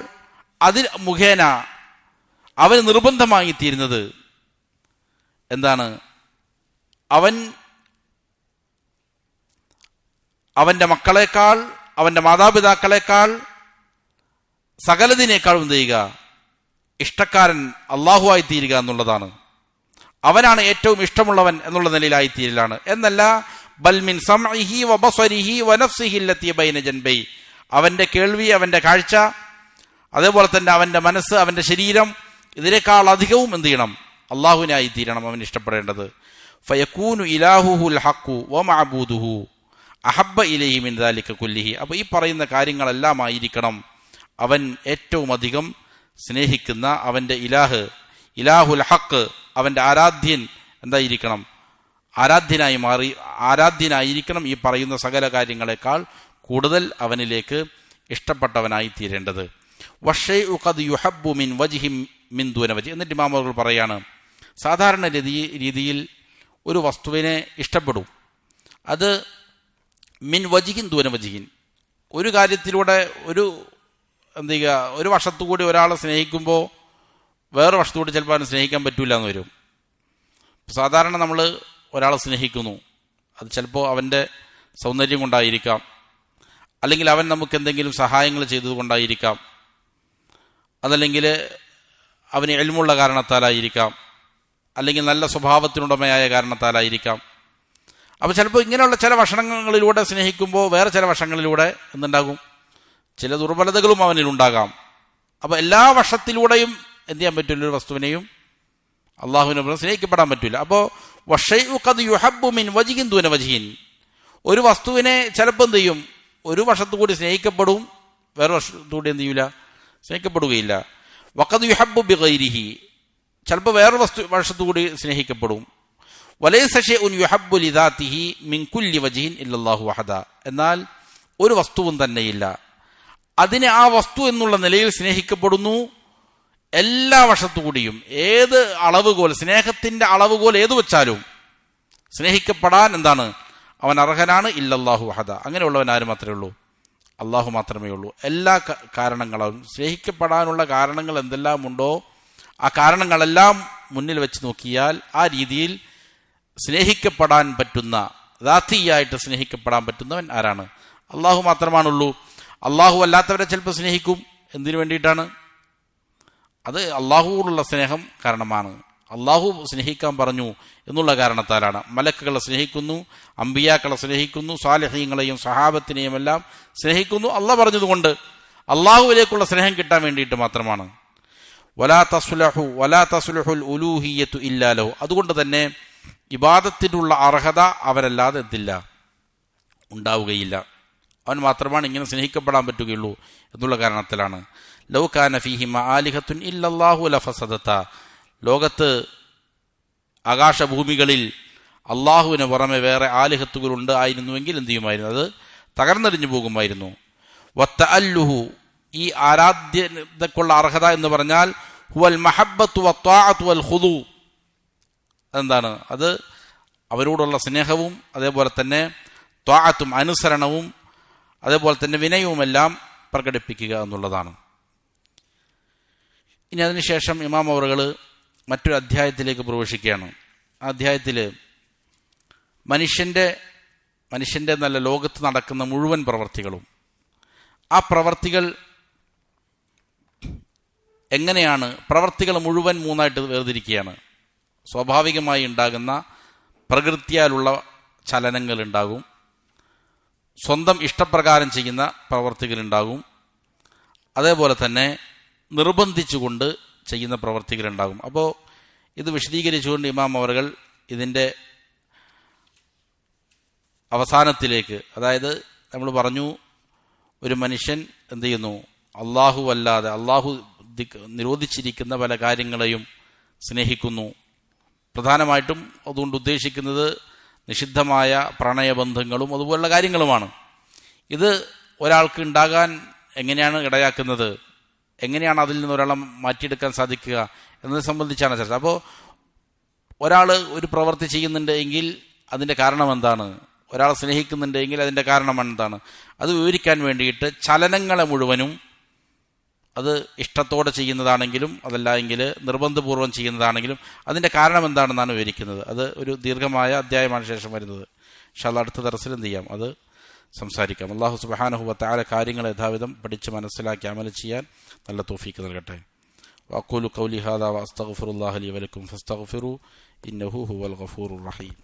അതിൽ മുഖേന അവന് നിർബന്ധമായി തീരുന്നത് എന്താണ്? അവന്റെ മക്കളെക്കാൾ, അവന്റെ മാതാപിതാക്കളെക്കാൾ, സകലതിനേക്കാളും എന്ത് ചെയ്യുക? ഇഷ്ടക്കാരൻ അള്ളാഹുവായി തീരുക എന്നുള്ളതാണ്. അവനാണ് ഏറ്റവും ഇഷ്ടമുള്ളവൻ എന്നുള്ള നിലയിലായിത്തീരലാണ് എന്നല്ല. ബൽമിൻ സമഇഹി വബസരിഹി വനഫ്സിഹി അല്ലതി ബൈന ജൻബൈ, അവന്റെ കേൾവി, അവന്റെ കാഴ്ച, അതേപോലെ തന്നെ അവന്റെ മനസ്സ്, അവന്റെ ശരീരം, ഇതിനേക്കാൾ അധികവും എന്ത് ചെയ്യണം? അള്ളാഹുവിനായി തീരണം അവൻ ഇഷ്ടപ്പെടേണ്ടത്. ഫയകൂനു ഇലാഹുഹുൽ ഹഖു വമഅബൂദുഹു അഹബ്ബ ഇലൈഹി മിൻ ദാലിക കുല്ലിഹി. അപ്പോൾ ഈ പറയുന്ന കാര്യങ്ങളെല്ലാം ആയിരിക്കണം അവൻ ഏറ്റവും അധികം സ്നേഹിക്കുന്ന അവന്റെ ഇലാഹുൽ ഹഖ്, അവന്റെ ആരാധ്യൻ എന്തായിരിക്കണം? ആരാധ്യനായിരിക്കണം ഈ പറയുന്ന സകല കാര്യങ്ങളെക്കാൾ കൂടുതൽ അവനിലേക്ക് ഇഷ്ടപ്പെട്ടവനായി തീരേണ്ടത്. വശൈഉ ഖദ് യുഹബ്ബു മിൻ വജ്ഹിൻ മിൻ ദൂന വജ്ഹ്. എന്നിട്ട് ഇമാമുകൾ പറയാണ്, സാധാരണ രീതിയിൽ ഒരു വസ്തുവിനെ ഇഷ്ടപ്പെടും, അത് മിൻ വജ്ഹിൻ ദൂന വജ്ഹിൻ, ഒരു കാര്യത്തിലൂടെ ഒരു വശത്തുകൂടി ഒരാളെ സ്നേഹിക്കുമ്പോൾ വേറെ വശത്തുകൂടി ചിലപ്പോൾ അവനെ സ്നേഹിക്കാൻ പറ്റൂല എന്ന് വരും. സാധാരണ നമ്മൾ ഒരാളെ സ്നേഹിക്കുന്നു, അത് ചിലപ്പോൾ അവൻ്റെ സൗന്ദര്യം കൊണ്ടായിരിക്കാം, അല്ലെങ്കിൽ അവൻ നമുക്ക് എന്തെങ്കിലും സഹായങ്ങൾ ചെയ്തതുകൊണ്ടായിരിക്കാം, അതല്ലെങ്കിൽ അവന് എൽമുള്ള കാരണത്താലായിരിക്കാം, അല്ലെങ്കിൽ നല്ല സ്വഭാവത്തിനുടമയായ കാരണത്താലായിരിക്കാം. അപ്പോൾ ചിലപ്പോൾ ഇങ്ങനെയുള്ള ചില വശങ്ങളിലൂടെ സ്നേഹിക്കുമ്പോൾ വേറെ ചില വശങ്ങളിലൂടെ എന്തുണ്ടാകും? ചില ദുർബലതകളും അവനിലുണ്ടാകാം. അപ്പോൾ എല്ലാ വശത്തിലൂടെയും എന്ത് ചെയ്യാൻ പറ്റില്ല? ഒരു വസ്തുവിനെയും അള്ളാഹുവിനെ സ്നേഹിക്കപ്പെടാൻ പറ്റില്ല. അപ്പോൾ വശൈഉ ഖദ് യുഹബ്ബു മിൻ വജ്ഹിൻ ദൂന വജ്ഹിൻ, ഒരു വസ്തുവിനെ ചിലപ്പോൾ എന്ത് ചെയ്യും? ഒരു വശത്തുകൂടി സ്നേഹിക്കപ്പെടും, വേറെ വശത്തുകൂടി എന്ത് ചെയ്യൂല? സ്നേഹിക്കപ്പെടുകയില്ല. വഖദ് യുഹബ്ബു ബിഗൈരിഹി, ചിലപ്പോൾ വേറെ വശത്തുകൂടി സ്നേഹിക്കപ്പെടും. വലൈസ ശൈഉൻ യുഹബ്ബു ലിദാതിഹി മിൻ കുല്ലി വജ്ഹിൻ ഇല്ലല്ലാഹു വഹദ, എന്നാൽ ഒരു വസ്തുവും തന്നെയില്ല അതിനെ ആ വസ്തു എന്നുള്ള നിലയിൽ സ്നേഹിക്കപ്പെടുന്നു എല്ലാ വശത്തുകൂടിയും. ഏത് അളവുകോൽ, സ്നേഹത്തിന്റെ അളവുകോൽ ഏത് വെച്ചാലും സ്നേഹിക്കപ്പെടാൻ എന്താണ്? അവൻ അർഹനാണ്. ഇല്ലല്ലാഹു വഹദ, അങ്ങനെയുള്ളവൻ ആര് മാത്രമേ ഉള്ളൂ? അള്ളാഹു മാത്രമേ ഉള്ളൂ. എല്ലാ കാരണങ്ങളും, സ്നേഹിക്കപ്പെടാനുള്ള കാരണങ്ങൾ എന്തെല്ലാം ഉണ്ടോ ആ കാരണങ്ങളെല്ലാം മുന്നിൽ വെച്ച് നോക്കിയാൽ ആ രീതിയിൽ സ്നേഹിക്കപ്പെടാൻ പറ്റുന്ന, ദാത്തിയായിട്ട് സ്നേഹിക്കപ്പെടാൻ പറ്റുന്നവൻ ആരാണ്? അള്ളാഹു മാത്രമാണുള്ളൂ. അള്ളാഹു അല്ലാത്തവരെ ചിലപ്പോൾ സ്നേഹിക്കും. എന്തിനു വേണ്ടിയിട്ടാണ്? അത് അള്ളാഹുവോടുള്ള സ്നേഹം കാരണമാണ്. അള്ളാഹു സ്നേഹിക്കാൻ പറഞ്ഞു എന്നുള്ള കാരണത്താലാണ്. മലക്കുകളെ സ്നേഹിക്കുന്നു, അമ്പിയാക്കളെ സ്നേഹിക്കുന്നു, സാലിഹീങ്ങളെയും സഹാബത്തിനെയും എല്ലാം സ്നേഹിക്കുന്നു. അള്ളാഹ് പറഞ്ഞതുകൊണ്ട് അള്ളാഹുവിലേക്കുള്ള സ്നേഹം കിട്ടാൻ വേണ്ടിയിട്ട് മാത്രമാണ്. വലാ തസ്ലുഹുൽ ഉലൂഹിയ്യത്തു ഇല്ലാ ലഹു, അതുകൊണ്ട് തന്നെ ഇബാദത്തിനുള്ള അർഹത അവരല്ലാതെ എന്തില്ല? ഉണ്ടാവുകയില്ല. അവൻ മാത്രമാണ് ഇങ്ങനെ സ്നേഹിക്കപ്പെടാൻ പറ്റുകയുള്ളൂ എന്നുള്ള കാരണത്തിലാണ്. ലൗ കാന ഫീഹിമ ആലിഹത്തുൻ ഇല്ലല്ലാഹു ലഫസദത, ലോകത്ത് ആകാശഭൂമികളിൽ അള്ളാഹുവിന് പുറമെ വേറെ ആലിഹത്തുകൾ ഉണ്ട് ആയിരുന്നുവെങ്കിൽ എന്ത് ചെയ്യുമായിരുന്നു? അത് തകർന്നെറിഞ്ഞു പോകുമായിരുന്നു. വത്തഅല്ലുഹു ഈ ആരാധ്യതക്കുള്ള അർഹത എന്ന് പറഞ്ഞാൽ ഹുവൽ മഹബ്ബത്തു വത്വാഅത്തു വൽ ഖുദൂ. അതെന്താണ്? അത് അവരോടുള്ള സ്നേഹവും അതേപോലെ തന്നെ ത്വാഅത്തും അനുസരണവും അതേപോലെ തന്നെ വിനയവുമെല്ലാം പ്രകടിപ്പിക്കുക എന്നുള്ളതാണ്. ഇനി അതിനുശേഷം ഇമാം അവറുകൾ മറ്റൊരു അധ്യായത്തിലേക്ക് പ്രവേശിക്കുകയാണ്. ആ അധ്യായത്തിൽ മനുഷ്യൻ്റെ നല്ല ലോകത്ത് നടക്കുന്ന മുഴുവൻ പ്രവർത്തികളും, ആ പ്രവർത്തികൾ എങ്ങനെയാണ്, പ്രവർത്തികൾ മുഴുവൻ മൂന്നായിട്ട് വേർതിരിക്കുകയാണ്. സ്വാഭാവികമായി ഉണ്ടാകുന്ന പ്രകൃതിയാലുള്ള ചലനങ്ങൾ ഉണ്ടാകും, സ്വന്തം ഇഷ്ടപ്രകാരം ചെയ്യുന്ന പ്രവർത്തികളുണ്ടാകും, അതേപോലെ തന്നെ നിർബന്ധിച്ചുകൊണ്ട് ചെയ്യുന്ന പ്രവർത്തികളുണ്ടാകും. അപ്പോൾ ഇത് വിശദീകരിച്ചുകൊണ്ട് ഇമാം അവറുകൾ ഇതിൻ്റെ അവസാനത്തിലേക്ക്, അതായത് നമ്മൾ പറഞ്ഞു ഒരു മനുഷ്യൻ എന്ത് ചെയ്യുന്നു, അള്ളാഹു അല്ലാതെ അള്ളാഹു നിരോധിച്ചിരിക്കുന്ന പല കാര്യങ്ങളെയും സ്നേഹിക്കുന്നു. പ്രധാനമായിട്ടും അതുകൊണ്ട് ഉദ്ദേശിക്കുന്നത് നിഷിദ്ധമായ പ്രണയബന്ധങ്ങളും അതുപോലുള്ള കാര്യങ്ങളുമാണ്. ഇത് ഒരാൾക്ക് ഉണ്ടാകാൻ എങ്ങനെയാണ് ഇടയാക്കുന്നത്, എങ്ങനെയാണ് അതിൽ നിന്ന് ഒരാളെ മാറ്റിയെടുക്കാൻ സാധിക്കുക എന്നതിനെ സംബന്ധിച്ചാണ് ചർച്ച. അപ്പോൾ ഒരാൾ ഒരു പ്രവൃത്തി ചെയ്യുന്നുണ്ട് എങ്കിൽ അതിൻ്റെ കാരണം എന്താണ്, ഒരാളെ സ്നേഹിക്കുന്നുണ്ട് എങ്കിൽ അതിൻ്റെ കാരണം എന്താണ്, അത് വിവരിക്കാൻ വേണ്ടിയിട്ട് ചലനങ്ങളെ മുഴുവനും, അത് ഇഷ്ടത്തോടെ ചെയ്യുന്നതാണെങ്കിലും അതല്ല എങ്കിൽ നിർബന്ധപൂർവ്വം ചെയ്യുന്നതാണെങ്കിലും അതിൻ്റെ കാരണം എന്താണെന്നാണ് വിവരിക്കുന്നത്. അത് ഒരു ദീർഘമായ അധ്യായമാണ് ശേഷം വരുന്നത്. ഇൻഷാ അല്ലാഹ് അടുത്ത ദർസിൽ എന്ത് ചെയ്യാം, അത് സംസാരിക്കാം. അല്ലാഹു സുബ്ഹാനഹു വ തആല കാര്യങ്ങൾ യഥാവിധം പഠിച്ച് മനസ്സിലാക്കി അമൽ ചെയ്യാൻ നല്ല തൗഫീഖ് നൽകട്ടെ. വഅഖൂലു ഖൗലി ഹാദാ വഅസ്തഗ്ഫിറുല്ലാഹ ലി വലക്കും ഫസ്തഗ്ഫിറൂ ഇന്നഹു ഹുവൽ ഗഫൂറുർ റഹീം.